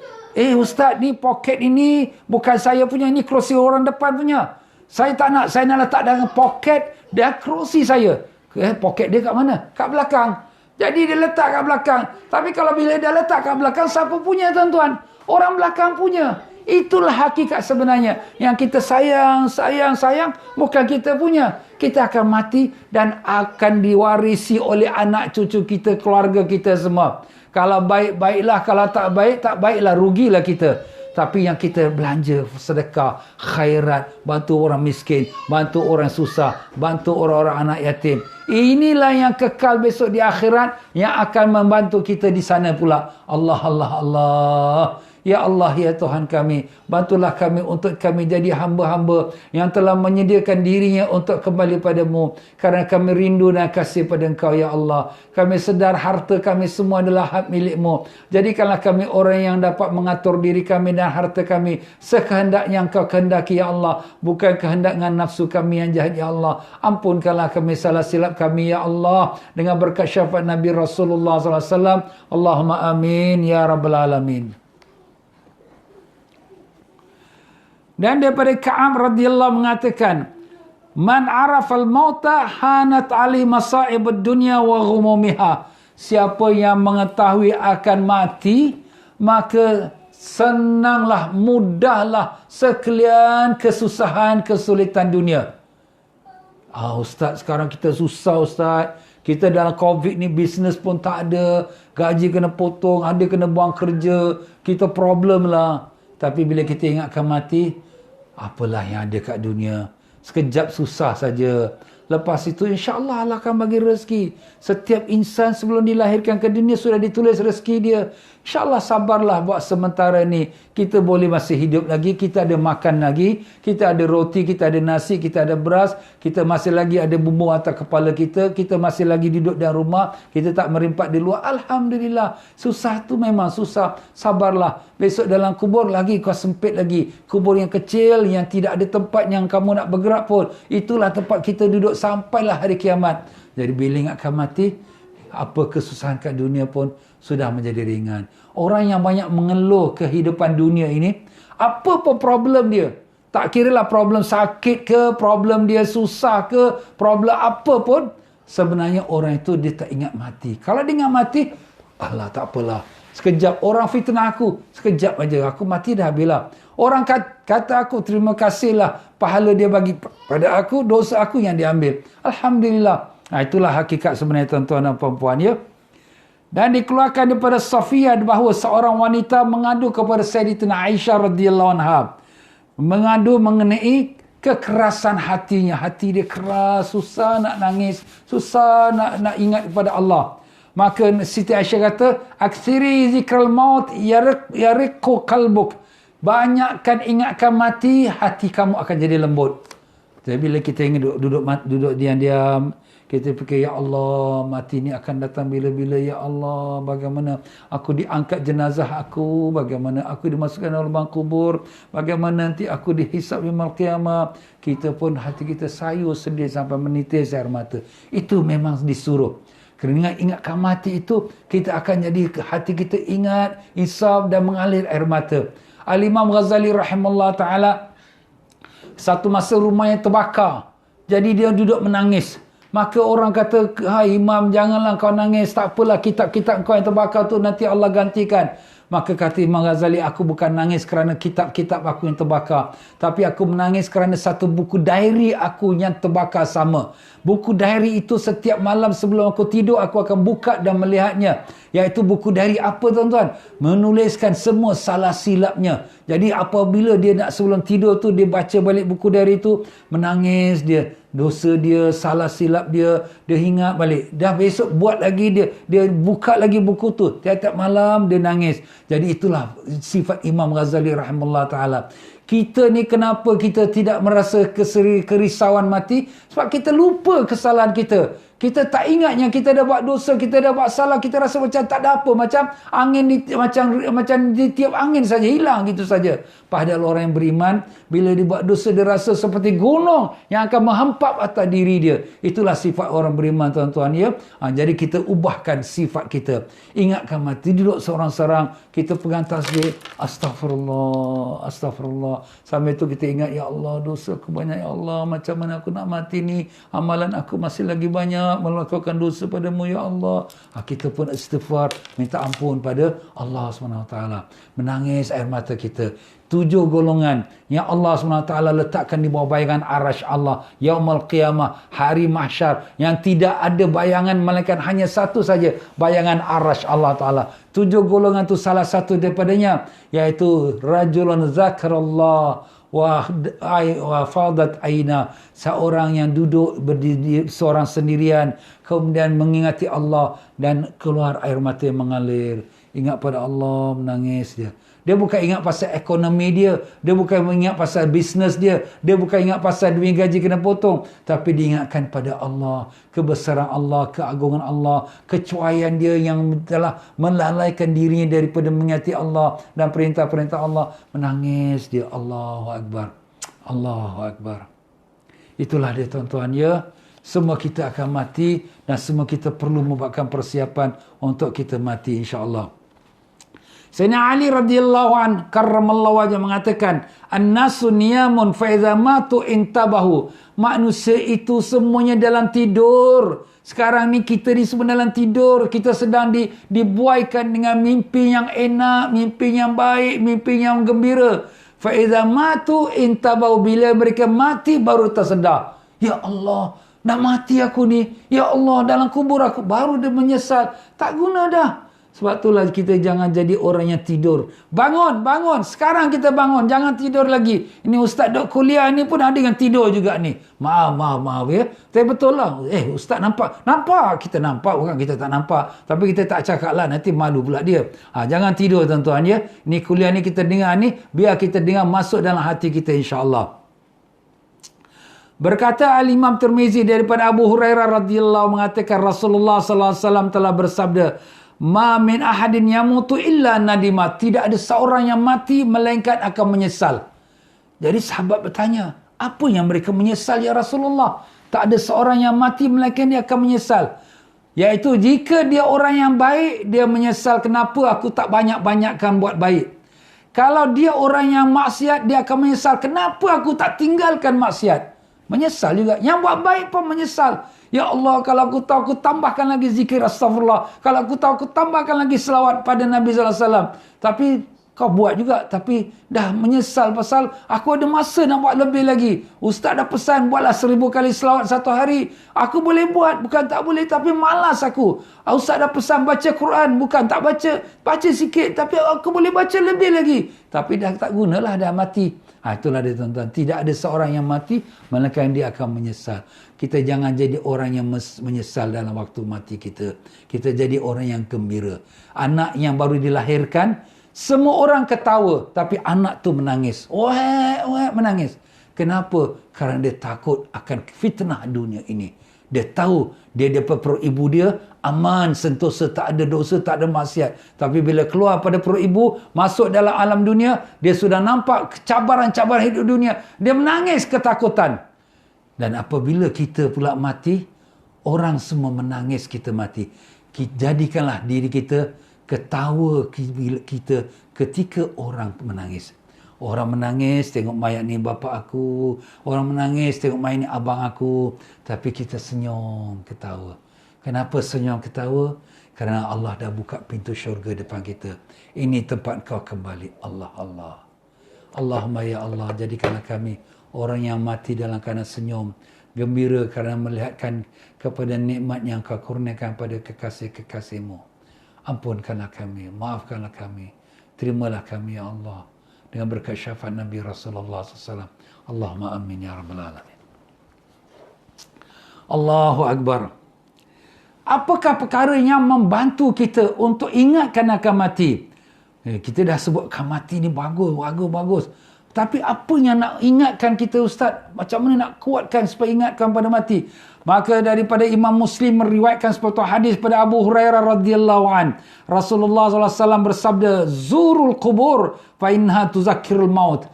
Ustaz, ni poket ini bukan saya punya, ni kerusi orang depan punya. Saya tak nak, saya nak letak dalam poket dia kerusi saya. Poket dia kat mana? Kat belakang. Jadi dia letak kat belakang. Tapi kalau bila dia letak kat belakang, siapa punya tuan-tuan? Orang belakang punya. Itulah hakikat sebenarnya. Yang kita sayang, bukan kita punya. Kita akan mati dan akan diwarisi oleh anak cucu kita, keluarga kita semua. Kalau baik, baiklah. Kalau tak baiklah, rugilah kita. Tapi yang kita belanja, sedekah, khairat, bantu orang miskin, bantu orang susah, bantu orang-orang anak yatim. Inilah yang kekal besok di akhirat, yang akan membantu kita di sana pula. Allah. Ya Allah, ya Tuhan kami, bantulah kami untuk kami jadi hamba-hamba yang telah menyediakan dirinya untuk kembali padamu. Kerana kami rindu dan kasih pada Engkau, ya Allah. Kami sedar harta kami semua adalah hak milikmu. Jadikanlah kami orang yang dapat mengatur diri kami dan harta kami sekehendak yang Kau kehendaki, ya Allah. Bukan kehendak dengan nafsu kami yang jahat, ya Allah. Ampunkanlah kami salah silap kami, ya Allah. Dengan berkat syafaat Nabi Rasulullah SAW. Allahumma amin, ya Rabbal Alamin. Dan daripada Ka'ab radhiyallahu mengatakan, man arafal mauta hanat ali masaibud dunya wa ghumumiha. Siapa yang mengetahui akan mati, maka senanglah, mudahlah sekalian kesusahan, kesulitan dunia. Ustaz, sekarang kita susah Ustaz. Kita dalam COVID ni, bisnes pun tak ada, gaji kena potong, ada kena buang kerja, kita problem lah. Tapi bila kita ingatkan mati, apalah yang ada kat dunia, sekejap susah saja. Lepas itu insya-Allah Allah akan bagi rezeki. Setiap insan sebelum dilahirkan ke dunia sudah ditulis rezeki dia. InsyaAllah sabarlah buat sementara ni. Kita boleh masih hidup lagi, kita ada makan lagi, kita ada roti, kita ada nasi, kita ada beras, kita masih lagi ada bumbu atas kepala kita masih lagi duduk dalam rumah, kita tak merimpat di luar. Alhamdulillah. Susah tu memang susah. Sabarlah. Besok dalam kubur lagi kau sempit lagi. Kubur yang kecil, yang tidak ada tempat yang kamu nak bergerak pun. Itulah tempat kita duduk sampailah hari kiamat. Jadi bila ingatkan mati, apa kesusahan kat dunia pun sudah menjadi ringan. Orang yang banyak mengeluh kehidupan dunia ini, Apa pun problem dia. Tak kiralah problem sakit ke, problem dia susah ke, problem apa pun. Sebenarnya orang itu dia tak ingat mati. Kalau dia ingat mati, alah tak apalah. Sekejap orang fitnah aku, sekejap aja aku mati dah habislah. Orang kata aku terima kasihlah, pahala dia bagi pada aku, dosa aku yang diambil. Alhamdulillah. Itulah hakikat sebenarnya tuan-tuan dan puan-puan ya. Dan dikeluarkan daripada Safiyah bahawa seorang wanita mengadu kepada Sayyidatina Aisyah radhiyallahu anha. Mengadu mengenai kekerasan hatinya. Hati dia keras, susah nak nangis, susah nak ingat kepada Allah. Maka Siti Aisyah kata, "Aktsiri zikral maut yariqu qalbuk." Banyakkan ingatkan mati, hati kamu akan jadi lembut. Jadi bila kita ingin duduk diam-diam, kita fikir, ya Allah, mati ni akan datang bila-bila, ya Allah, bagaimana aku diangkat jenazah aku, bagaimana aku dimasukkan dalam lubang kubur, bagaimana nanti aku dihisap yaumul qiyamah. Kita pun hati kita sayu sedih sampai menitis air mata. Itu memang disuruh. Kerana ingatkan mati itu, kita akan jadi hati kita ingat, hisab dan mengalir air mata. Al-Imam Ghazali rahimahullah ta'ala, satu masa rumahnya terbakar. Jadi dia duduk menangis. Maka orang kata, hai Imam, janganlah kau nangis. Tak apalah, kitab-kitab kau yang terbakar tu nanti Allah gantikan. Maka kata Imam Ghazali, aku bukan nangis kerana kitab-kitab aku yang terbakar. Tapi aku menangis kerana satu buku diary aku yang terbakar sama. Buku diary itu setiap malam sebelum aku tidur, aku akan buka dan melihatnya. Iaitu buku diary apa tuan-tuan? Menuliskan semua salah silapnya. Jadi apabila dia nak sebelum tidur tu, dia baca balik buku diary itu, menangis dia. Dosa dia, salah silap dia, dia ingat balik. Dah besok buat lagi dia buka lagi buku tu. Tiap-tiap malam dia nangis. Jadi itulah sifat Imam Ghazali rahimahullah ta'ala. Kita ni kenapa kita tidak merasa kerisauan mati? Sebab kita lupa kesalahan kita. Kita tak ingat yang kita dah buat dosa, kita dah buat salah, kita rasa macam tak ada apa, macam angin macam ditiup angin saja, hilang gitu saja. Padahal orang yang beriman, bila dia buat dosa, dia rasa seperti gunung yang akan menghempap atas diri dia. Itulah sifat orang beriman tuan-tuan ya. Jadi kita ubahkan sifat kita. Ingatkan mati, duduk seorang-seorang, kita pegang tasbih, astagfirullah, astagfirullah. Sampai tu kita ingat, ya Allah, dosa aku banyak, ya Allah, macam mana aku nak mati ni, amalan aku masih lagi banyak, melakukan dosa padamu, ya Allah. Kita pun istighfar, minta ampun pada Allah SWT. Menangis air mata kita. 7 golongan yang Allah SWT letakkan di bawah bayangan arash Allah. Yaumul qiyamah, hari mahsyar, yang tidak ada bayangan melainkan hanya satu saja, bayangan arash Allah Ta'ala. 7 golongan tu salah satu daripadanya, iaitu rajulun zakarallah wa fadat aina, seorang yang duduk berdiri seorang sendirian, kemudian mengingati Allah dan keluar air mata yang mengalir. Ingat pada Allah, menangis dia. Dia bukan ingat pasal ekonomi dia, dia bukan ingat pasal bisnes dia, dia bukan ingat pasal duit gaji kena potong, tapi diingatkan pada Allah, kebesaran Allah, keagungan Allah, kecuaian dia yang telah melalaikan dirinya daripada mengingati Allah dan perintah-perintah Allah. Menangis dia, Allahu Akbar, Allahu Akbar. Itulah dia tuan-tuan ya. Semua kita akan mati dan semua kita perlu membuatkan persiapan untuk kita mati insya-Allah. Sayyidina Ali radhiyallahu an karramallahu wajhah mengatakan, "An-nasu niyamun fa idza matu intabahu." Manusia itu semuanya dalam tidur. Sekarang ni kita di semua dalam tidur, kita sedang dibuaikan dengan mimpi yang enak, mimpi yang baik, mimpi yang gembira. Fa idza matu intabahu, bila mereka mati baru tersedar. Ya Allah, nak mati aku ni. Ya Allah, dalam kubur aku baru dia menyesal. Tak guna dah. Sebab itulah kita jangan jadi orang yang tidur. Bangun, bangun. Sekarang kita bangun. Jangan tidur lagi. Ini ustaz duk kuliah ni pun ada yang tidur juga ni. Maaf ya. Tapi betul lah. Ustaz nampak. Nampak. Kita nampak. Bukan kita tak nampak. Tapi kita tak cakap lah. Nanti malu pula dia. Jangan tidur tuan-tuan ya. Ni kuliah ni kita dengar ni. Biar kita dengar masuk dalam hati kita insya-Allah. Berkata Al-Imam Tirmizi daripada Abu Hurairah radhiyallahu mengatakan Rasulullah sallallahu alaihi wasallam telah bersabda, "Ma min ahadin yamutu illa nadima." Tidak ada seorang yang mati melainkan akan menyesal. Jadi sahabat bertanya, apa yang mereka menyesal ya Rasulullah? Tak ada seorang yang mati melainkan dia akan menyesal. Iaitu jika dia orang yang baik, dia menyesal kenapa aku tak banyak-banyakkan buat baik. Kalau dia orang yang maksiat, dia akan menyesal. Kenapa aku tak tinggalkan maksiat? Menyesal juga. Yang buat baik pun menyesal. Ya Allah, kalau aku tahu, aku tambahkan lagi zikir astagfirullah. Kalau aku tahu, aku tambahkan lagi selawat pada Nabi SAW. Tapi kau buat juga. Tapi dah menyesal pasal aku ada masa nak buat lebih lagi. Ustaz dah pesan, buatlah 1000 kali selawat satu hari. Aku boleh buat. Bukan tak boleh, tapi malas aku. Ustaz dah pesan baca Quran. Bukan tak baca. Baca sikit. Tapi aku boleh baca lebih lagi. Tapi dah tak gunalah, dah mati. Itulah dia tuan-tuan. Tidak ada seorang yang mati, melainkan dia akan menyesal. Kita jangan jadi orang yang menyesal dalam waktu mati kita. Kita jadi orang yang gembira. Anak yang baru dilahirkan, semua orang ketawa, tapi anak tu menangis. Wah, menangis. Kenapa? Kerana dia takut akan fitnah dunia ini. Dia tahu dia dapat perut ibu dia aman, sentosa, tak ada dosa, tak ada maksiat. Tapi bila keluar pada perut ibu, masuk dalam alam dunia, dia sudah nampak cabaran-cabaran hidup dunia. Dia menangis ketakutan. Dan apabila kita pula mati, orang semua menangis kita mati. Jadikanlah diri kita ketawa kita ketika orang menangis. Orang menangis tengok mayat ni bapa aku. Orang menangis tengok mayat ni abang aku. Tapi kita senyum, ketawa. Kenapa senyum, ketawa? Kerana Allah dah buka pintu syurga depan kita. Ini tempat kau kembali. Allah, Allah. Allahumma ya Allah, jadikanlah kami orang yang mati dalam keadaan senyum. Gembira kerana melihatkan kepada nikmat yang kau kurniakan pada kekasih-kekasihmu. Ampunkanlah kami, maafkanlah kami. Terimalah kami ya Allah. Dengan berkat syafaat Nabi Rasulullah SAW. Allahumma amin ya rabbal alamin. Allahu Akbar. Apakah perkara yang membantu kita untuk ingatkan akan mati? Kita dah sebutkan mati ni bagus. Tapi apa yang nak ingatkan kita Ustaz? Macam mana nak kuatkan supaya ingatkan pada mati? Maka daripada Imam Muslim meriwayatkan sebuah hadis pada Abu Hurairah radhiyallahu an. Rasulullah SAW bersabda, "Zurul kubur fa innaha tuzakkirul maut."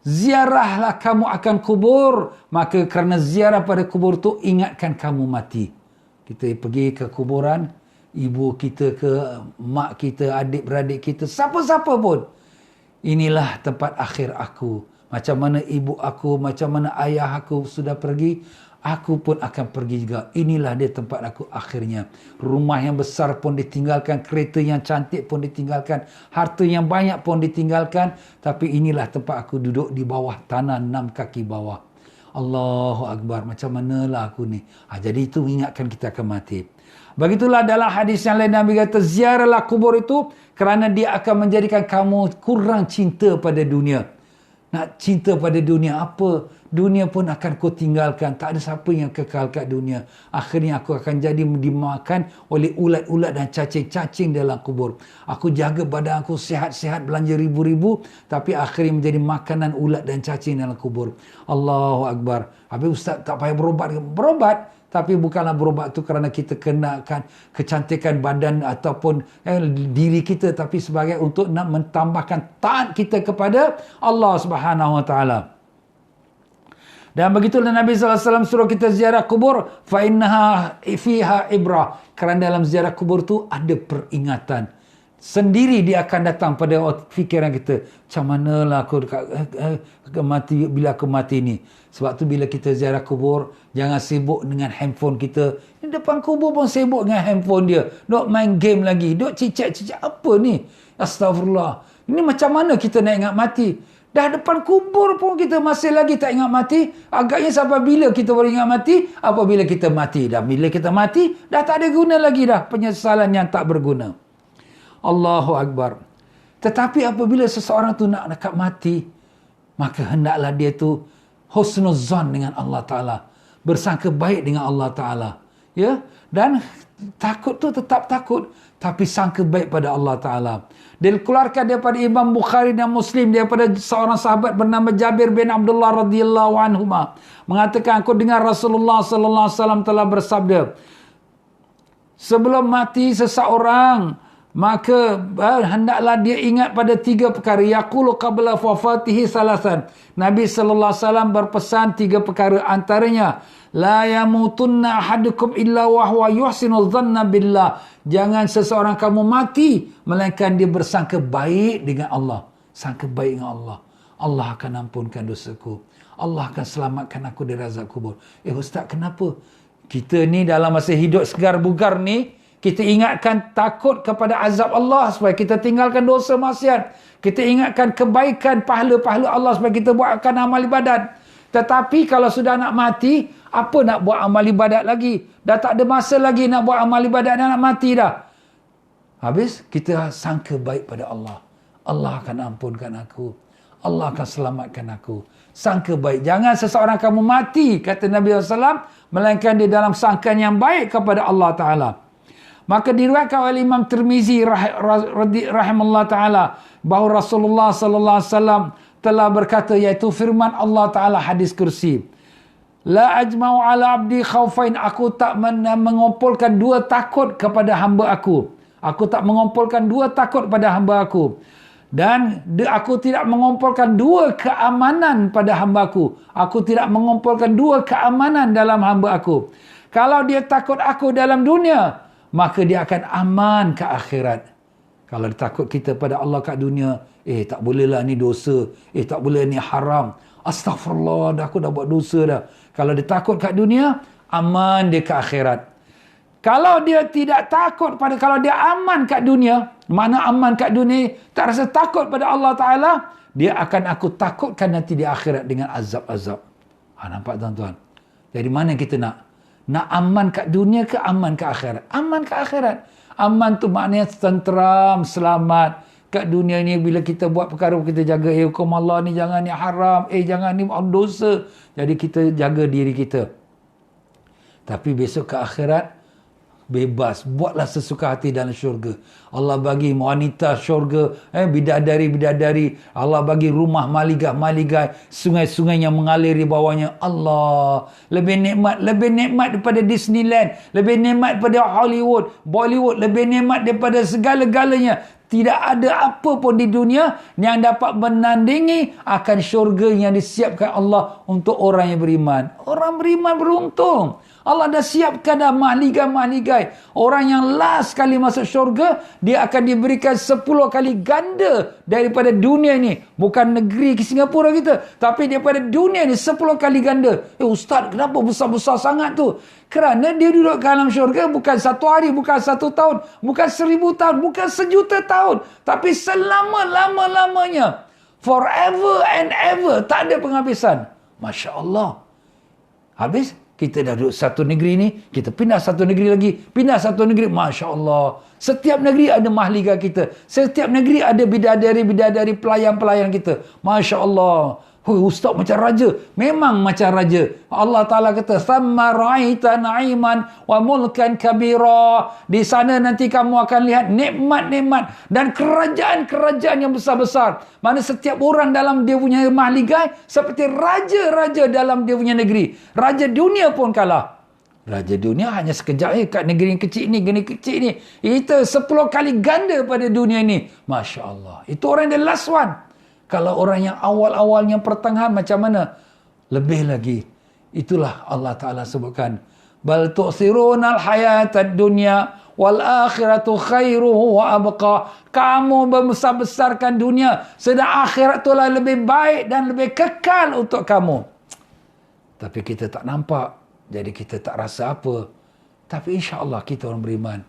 Ziarahlah kamu akan kubur, maka kerana ziarah pada kubur tu ingatkan kamu mati. Kita pergi ke kuburan, ibu kita ke, mak kita, adik-beradik kita, siapa-siapa pun. Inilah tempat akhir aku. Macam mana ibu aku, macam mana ayah aku sudah pergi, aku pun akan pergi juga. Inilah dia tempat aku akhirnya. Rumah yang besar pun ditinggalkan, kereta yang cantik pun ditinggalkan, harta yang banyak pun ditinggalkan. Tapi inilah tempat aku duduk di bawah tanah 6 kaki bawah. Allahu Akbar, macam manalah aku ni. Jadi itu ingatkan kita akan mati. Begitulah dalam hadis yang lain Nabi kata, ziarahlah kubur itu kerana dia akan menjadikan kamu kurang cinta pada dunia. Nak cinta pada dunia apa? Dunia pun akan kau tinggalkan. Tak ada siapa yang kekal kat dunia. Akhirnya aku akan jadi dimakan oleh ulat-ulat dan cacing-cacing dalam kubur. Aku jaga badan aku sihat-sihat, belanja ribu-ribu, tapi akhirnya menjadi makanan ulat dan cacing dalam kubur. Allahu Akbar. Habis Ustaz tak payah berobat. Berobat. Tapi bukanlah berobat tu kerana kita kenakan kecantikan badan ataupun diri kita, tapi sebagai untuk nak mentambahkan taat kita kepada Allah Subhanahu Wa Taala. Dan begitulah Nabi SAW suruh kita ziarah kubur, fa innaha fiha ibrah. Kerana dalam ziarah kubur tu ada peringatan. Sendiri dia akan datang pada fikiran kita. Macam manalah aku mati bila aku mati ni. Sebab tu bila kita ziarah kubur, jangan sibuk dengan handphone kita. Di depan kubur pun sibuk dengan handphone dia. Duk main game lagi. Duk cicak-cicak apa ni? Astagfirullah. Ini macam mana kita nak ingat mati? Dah depan kubur pun kita masih lagi tak ingat mati. Agaknya sampai bila kita baru ingat mati? Apabila kita mati. Dan bila kita mati, dah tak ada guna lagi dah. Penyesalan yang tak berguna. Allahu Akbar. Tetapi apabila seseorang tu nak dekat mati, maka hendaklah dia tu husnuzan dengan Allah Ta'ala. Bersangka baik dengan Allah Ta'ala. Ya? Dan takut tu tetap takut, tapi sangka baik pada Allah Ta'ala. Dikeluarkan daripada Imam Bukhari dan Muslim daripada seorang sahabat bernama Jabir bin Abdullah radhiyallahu anhuma mengatakan, aku dengar Rasulullah sallallahu alaihi wasallam telah bersabda, sebelum mati seseorang, maka hendaklah dia ingat pada 3 perkara. Yaqulu qabla wafatihi salasan. Nabi sallallahu alaihi wasallam berpesan 3 perkara, antaranya la yamutunna ahadukum illa wa huwa yuhsinu dhanna billah. Jangan seseorang kamu mati melainkan dia bersangka baik dengan Allah. Sangka baik dengan Allah. Allah akan ampunkan dosaku. Allah akan selamatkan aku dari azab kubur. Ustaz, kenapa? Kita ni dalam masa hidup segar bugar ni, kita ingatkan takut kepada azab Allah supaya kita tinggalkan dosa maksiat. Kita ingatkan kebaikan pahala-pahala Allah supaya kita buatkan amal ibadat. Tetapi kalau sudah nak mati, apa nak buat amal ibadat lagi? Dah tak ada masa lagi nak buat amal ibadat, dah nak mati dah. Habis kita sangka baik pada Allah. Allah akan ampunkan aku. Allah akan selamatkan aku. Sangka baik. Jangan seseorang kamu mati, kata Nabi SAW, melainkan dia dalam sangkaan yang baik kepada Allah Ta'ala. Maka diriwayatkan oleh Imam Tirmizi rahimahullah ta'ala bahawa Rasulullah sallallahu alaihi wasallam telah berkata, iaitu firman Allah Ta'ala hadis kursi, la ajma'u ala abdi khaufain, aku tak mengumpulkan dua takut kepada hamba aku. Aku tak mengumpulkan dua takut pada hamba aku. Dan aku tidak mengumpulkan dua keamanan pada hamba aku. Aku tidak mengumpulkan dua keamanan dalam hamba aku. Kalau dia takut aku dalam dunia, maka dia akan aman ke akhirat. Kalau dia takut kita pada Allah kat dunia, tak bolehlah ni dosa. Tak boleh ni haram. Astaghfirullah, aku dah buat dosa dah. Kalau dia takut kat dunia, aman dia ke akhirat. Kalau dia tidak takut pada, kalau dia aman kat dunia, mana aman kat dunia, tak rasa takut pada Allah Ta'ala, dia akan aku takutkan nanti di akhirat dengan azab-azab. Nampak tuan-tuan? Jadi mana kita nak? Nak aman kat dunia ke aman ke akhirat? Aman ke akhirat. Aman tu maknanya tenteram, selamat. Kat dunia ni bila kita buat perkara, kita jaga, hukum Allah ni jangan ni haram, jangan ni dosa. Jadi kita jaga diri kita. Tapi besok ke akhirat, bebas, buatlah sesuka hati dalam syurga. Allah bagi wanita syurga, bidadari-bidadari. Allah bagi rumah maligai-maligai, sungai-sungai yang mengalir di bawahnya. Allah, lebih nikmat daripada Disneyland, lebih nikmat daripada Hollywood, Bollywood, lebih nikmat daripada segala-galanya. Tidak ada apa pun di dunia yang dapat menandingi akan syurga yang disiapkan Allah untuk orang yang beriman. Orang beriman beruntung. Allah dah siapkan dah mahligai-mahligai. Orang yang last kali masuk syurga, dia akan diberikan 10 kali ganda daripada dunia ni. Bukan negeri Singapura kita, tapi daripada dunia ni 10 kali ganda. Ustaz, kenapa besar-besar sangat tu? Kerana dia duduk dalam syurga bukan 1 hari, bukan 1 tahun, bukan 1000 tahun, bukan 1,000,000 tahun. Tapi selama-lama-lamanya. Forever and ever. Tak ada penghabisan. Masya Allah. Habis? Kita dah duduk satu negeri ni, kita pindah satu negeri lagi, pindah satu negeri. Masya Allah. Setiap negeri ada mahligai kita. Setiap negeri ada bidadari-bidadari, pelayan-pelayan kita. Masya Allah. Ustaz macam raja. Memang macam raja. Allah Ta'ala kata, Thamma ra'aita na'iman wa mulkan kabira. Di sana nanti kamu akan lihat nikmat-nikmat dan kerajaan-kerajaan yang besar-besar. Mana setiap orang dalam dia punya mahligai seperti raja-raja dalam dia punya negeri. Raja dunia pun kalah. Raja dunia hanya sekejap kat negeri yang kecil ni, Itu 10 kali ganda pada dunia ni. Masya Allah. Itu orang yang last one. Kalau orang yang awal-awal, yang pertengahan macam mana? Lebih lagi. Itulah Allah Ta'ala sebutkan. Bal tu'thirunal hayatad dunya wal akhiratu khairuhu wa abqa. Kamu membesar-besarkan dunia, sedang akhirat itulah lebih baik dan lebih kekal untuk kamu. Tapi kita tak nampak. Jadi kita tak rasa apa. Tapi insya-Allah kita orang beriman.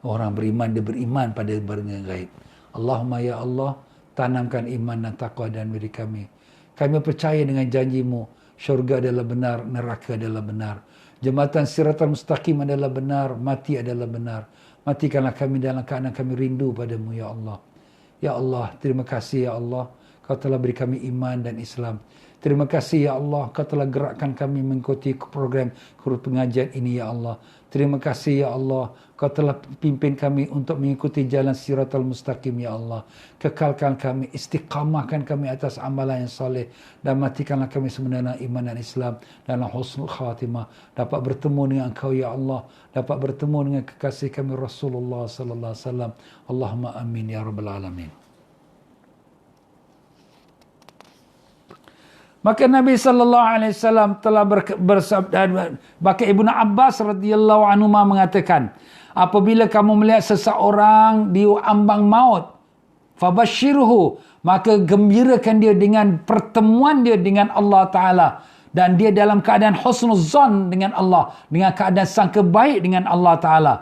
Orang beriman, dia beriman pada benda gaib. Allahumma ya Allah, tanamkan iman dan taqwa dalam diri kami. Kami percaya dengan janjimu. Syurga adalah benar, neraka adalah benar. Jembatan Siratal Mustaqim adalah benar, mati adalah benar. Matikanlah kami dalam keadaan kami rindu padamu, ya Allah. Ya Allah, terima kasih ya Allah. Kau telah beri kami iman dan Islam. Terima kasih ya Allah, Kau telah gerakkan kami mengikuti program pengajian ini ya Allah. Terima kasih ya Allah, Kau telah pimpin kami untuk mengikuti jalan Siratal Mustaqim ya Allah. Kekalkan kami, istiqamahkan kami atas amalan yang soleh. Dan matikanlah kami sebenarnya iman dan Islam dalam husnul khatimah. Dapat bertemu dengan Engkau ya Allah. Dapat bertemu dengan kekasih kami Rasulullah sallallahu alaihi wasallam. Allahumma amin ya rabbal alamin. Maka Nabi sallallahu alaihi wasallam telah bersabda, maka Ibnu Abbas radhiyallahu anhu mengatakan, apabila kamu melihat seseorang di ambang maut, fabashshirhu, maka gembirakan dia dengan pertemuan dia dengan Allah Ta'ala. Dan dia dalam keadaan husnuzan dengan Allah, dengan keadaan sangka baik dengan Allah Ta'ala.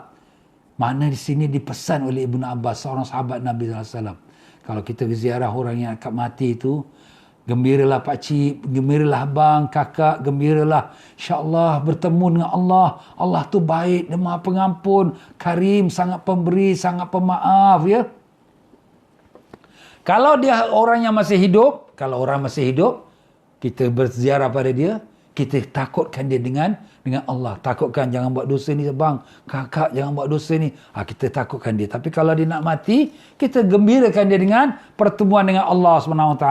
Mana di sini dipesan oleh Ibnu Abbas, seorang sahabat Nabi SAW. Kalau kita ziarah orang yang akan mati itu, gembiralah pakcik, gembiralah abang, kakak, gembiralah. InsyaAllah bertemu dengan Allah. Allah tu baik, dia maha pengampun, karim, sangat pemberi, sangat pemaaf, ya. Kalau dia orang yang masih hidup, kita berziarah pada dia, kita takutkan dia dengan Allah. Takutkan jangan buat dosa ni bang, kakak jangan buat dosa ni. Kita takutkan dia. Tapi kalau dia nak mati, kita gembirakan dia dengan pertemuan dengan Allah SWT.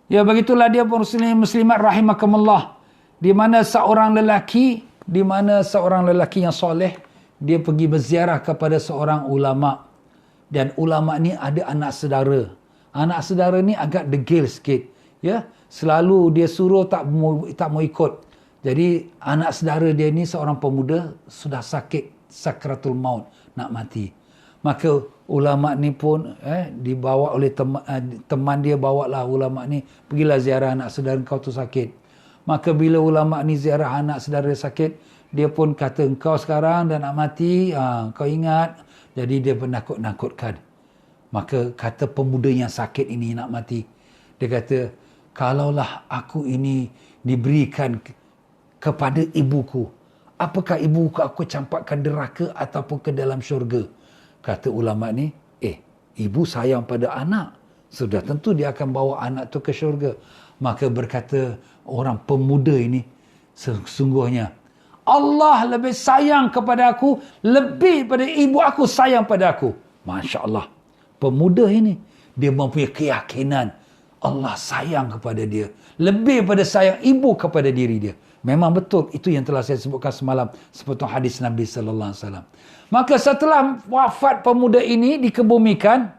Ya, begitulah dia muslimat rahimakumullah. Di mana seorang lelaki yang soleh, dia pergi berziarah kepada seorang ulama. Dan ulama ni ada anak saudara. Anak saudara ni agak degil sikit. Ya, selalu dia suruh tak mau ikut. Jadi anak saudara dia ni seorang pemuda sudah sakit sakratul maut, nak mati. Maka ulama ni pun dibawa oleh teman dia, bawalah ulama ni, pergilah ziarah anak saudara kau tu sakit. Maka bila ulama ni ziarah anak saudara sakit, dia pun kata engkau sekarang dah nak mati, kau ingat. Jadi dia menakut-nakutkan. Maka kata pemuda yang sakit ini nak mati, dia kata, kalaulah aku ini diberikan kepada ibuku, apakah ibuku aku campakkan neraka ataupun ke dalam syurga? Kata ulama ni, ibu sayang pada anak, sudah tentu dia akan bawa anak tu ke syurga. Maka berkata orang pemuda ini, sesungguhnya Allah lebih sayang kepada aku, lebih pada ibu aku sayang pada aku. Masya Allah. Pemuda ini, dia mempunyai keyakinan Allah sayang kepada dia, lebih pada sayang ibu kepada diri dia. Memang betul, itu yang telah saya sebutkan semalam, seperti hadis Nabi sallallahu alaihi wasallam. Maka setelah wafat pemuda ini dikebumikan,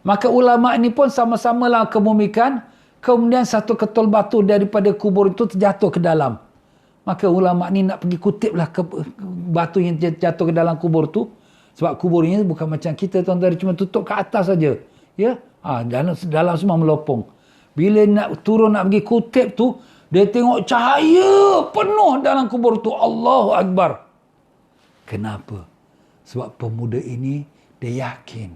maka ulama ini pun sama-samalah kebumikan. Kemudian satu ketul batu daripada kubur itu terjatuh ke dalam. Maka ulama ni nak pergi kutiplah ke batu yang jatuh ke dalam kubur tu. Sebab kubur ini bukan macam kita, tuan-tuan, cuma tutup ke atas saja. Ya, dalam semua melopong. Bila nak turun nak pergi kutip tu, dia tengok cahaya penuh dalam kubur tu. Allahu Akbar. Kenapa? Sebab pemuda ini dia yakin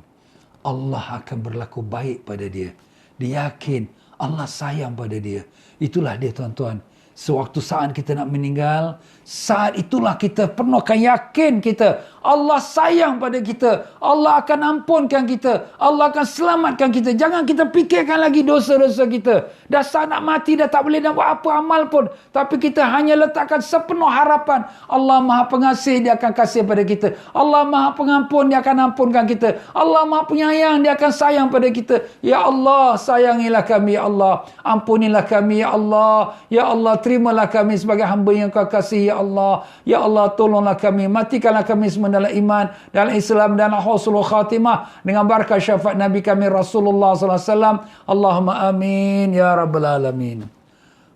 Allah akan berlaku baik pada dia. Dia yakin Allah sayang pada dia. Itulah dia, tuan-tuan. Sewaktu saat kita nak meninggal, saat itulah kita penuhkan yakin kita, Allah sayang pada kita, Allah akan ampunkan kita, Allah akan selamatkan kita. Jangan kita fikirkan lagi dosa-dosa kita. Dah saat nak mati, dah tak boleh nak buat apa amal pun. Tapi kita hanya letakkan sepenuh harapan, Allah Maha Pengasih, dia akan kasih pada kita. Allah Maha Pengampun, dia akan ampunkan kita. Allah Maha Penyayang, dia akan sayang pada kita. Ya Allah, sayangilah kami, ya Allah. Ampunilah kami, ya Allah. Ya Allah, terimalah kami sebagai hamba yang kau kasih, ya Allah. Ya Allah, tolonglah kami, matikanlah kami semua dalam iman, dalam Islam, dalam husnul khatimah, dengan barakah syafaat Nabi kami Rasulullah sallallahu alaihi wasallam. Allahumma amin ya rabbal alamin.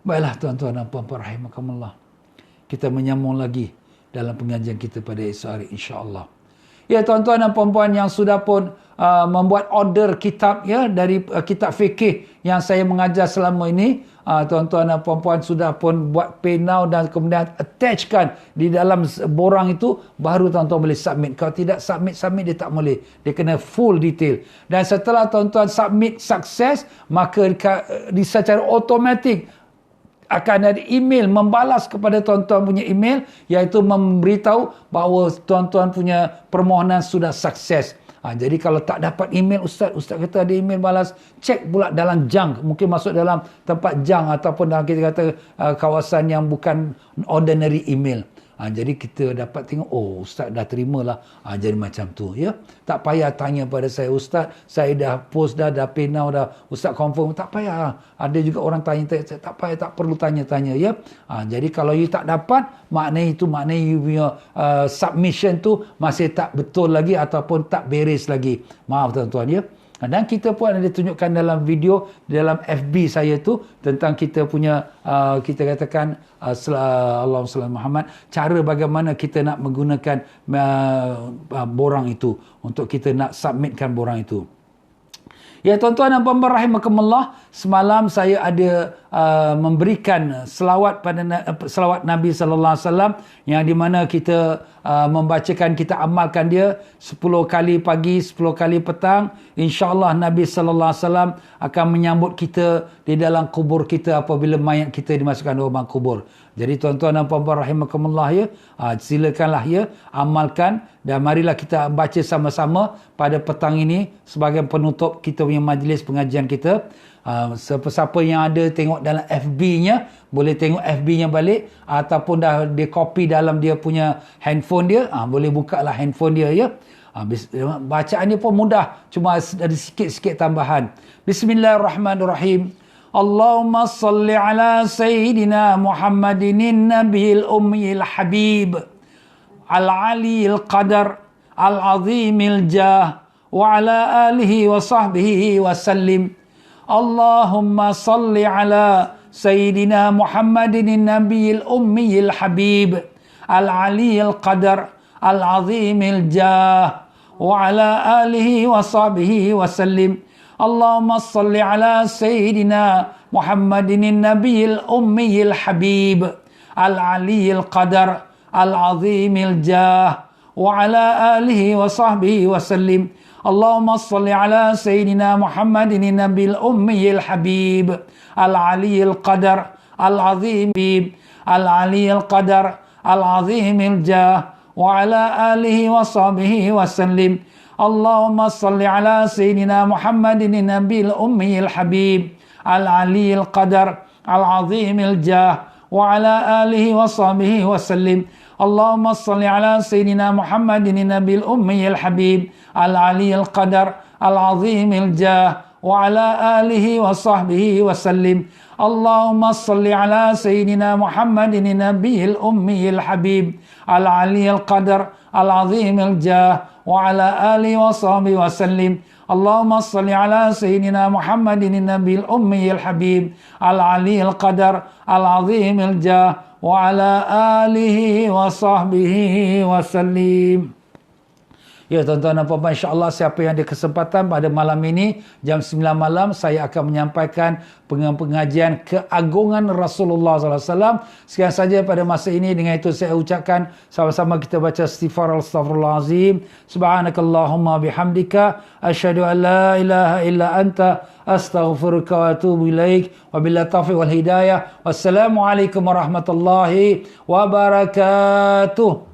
Baiklah, tuan-tuan dan puan-puan rahimakumullah, kita menyambung lagi dalam pengajian kita pada esok hari, insya-Allah. Ya, tuan-tuan dan puan-puan yang sudah pun membuat order kitab, ya, dari kitab fikih yang saya mengajar selama ini, tuan-tuan dan puan-puan sudah pun buat pay now dan kemudian attachkan di dalam borang itu, baru tuan-tuan boleh submit. Kalau tidak submit dia tak boleh. Dia kena full detail. Dan setelah tuan-tuan submit sukses, maka secara automatik akan ada email membalas kepada tuan-tuan punya email, iaitu memberitahu bahawa tuan-tuan punya permohonan sudah sukses. Jadi kalau tak dapat email Ustaz kata ada email balas, cek pula dalam junk, mungkin masuk dalam tempat junk ataupun dalam kita kata kawasan yang bukan ordinary email. Jadi kita dapat tengok, oh Ustaz dah terimalah. Jadi macam tu, ya. Tak payah tanya pada saya, Ustaz saya dah post dah pay now dah, Ustaz confirm. Tak payah. Ada juga orang tanya, tak payah, tak perlu tanya-tanya, ya. Jadi kalau you tak dapat, maknanya you punya submission tu masih tak betul lagi ataupun tak beres lagi. Maaf tuan-tuan, ya. Dan kita pun ada tunjukkan dalam video dalam FB saya tu tentang kita punya kita katakan Allahumma salli Muhammad, cara bagaimana kita nak menggunakan borang itu untuk kita nak submitkan borang itu. Ya tuan-tuan dan puan-puan rahimakumullah, semalam saya ada memberikan selawat pada selawat Nabi sallallahu alaihi wasallam yang di mana kita membacakan, kita amalkan dia 10 kali pagi, 10 kali petang. Insya-Allah Nabi sallallahu alaihi wasallam akan menyambut kita di dalam kubur kita apabila mayat kita dimasukkan ke dalam kubur. Jadi tuan-tuan dan puan-puan rahimakumullah ya, silakanlah ya, amalkan dan marilah kita baca sama-sama pada petang ini sebagai penutup kita punya majlis pengajian kita. Siapa-siapa yang ada tengok dalam FB-nya, boleh tengok FB-nya balik, ataupun dah dia copy dalam dia punya handphone dia, boleh buka lah handphone dia ya. Bacaan dia pun mudah, cuma ada sikit-sikit tambahan. Bismillahirrahmanirrahim. Allahumma salli ala Sayyidina Muhammadin Nabiyil Ummiyil Habib Al-Aliyil Qadar Al-Azimil Jah wa ala alihi wa sahbihi wa sallim. Allahumma salli ala Sayyidina Muhammadin Nabiyil Ummiyil Habib Al-Aliyil Qadar Al-Azimil Jah wa ala alihi wa sahbihi wa sallim. Allahumma salli ala Sayyidina Muhammadin Nabiyil Ummiyil Habib Al-Aliyil Qadar Al-Azimil Jah wa ala alihi wa sahbihi wa sallim. Allahumma salli ala Sayyidina Muhammadin Nabiyil Ummiyil Habib Al-Aliyil Qadar Al-Azimil Al-Aliyil Qadar Al-Azimil Jah wa ala alihi wa sahbihi wa sallim. Allahumma salli ala Sayyidina Muhammadin Nabiyil Ummiyil Habib Al-Aliyil Qadar Al-Azimil Jah wa ala alihi wa sahbihi wa sallim. Allahumma salli ala Sayyidina Muhammadin Nabiyil Ummiyil Habib Al-Aliyil Qadar Al-Azimil Jah wa ala alihi wa sahbihi wa sallim. Allahumma salli ala Sayyidina Muhammadin Nabiyil Ummiyil Habib Al-Aliyil Qadar Al-Azimil Jah wa ala alihi wa sahbihi wa sallim. Allahumma salli ala Sayyidina Muhammadin Nabiyil Ummiyil Habib Al-Aliyil Qadar Al-Azimil Jah wa ala alihi wa sahbihi wa sallim. Ya tuan-tuan dan puan-puan, insya-Allah siapa yang ada kesempatan pada malam ini jam 9 malam saya akan menyampaikan pengajian keagungan Rasulullah sallallahu alaihi wasallam. Sekian saja pada masa ini, dengan itu saya ucapkan sama-sama kita baca istighfar astaghfirullahalazim. Subhanakallahumma bihamdika asyhadu an la ilaha illa anta astaghfiruka wa atubu ilaik. Wabillahi taufiq wal hidayah. Wassalamualaikum warahmatullahi wabarakatuh.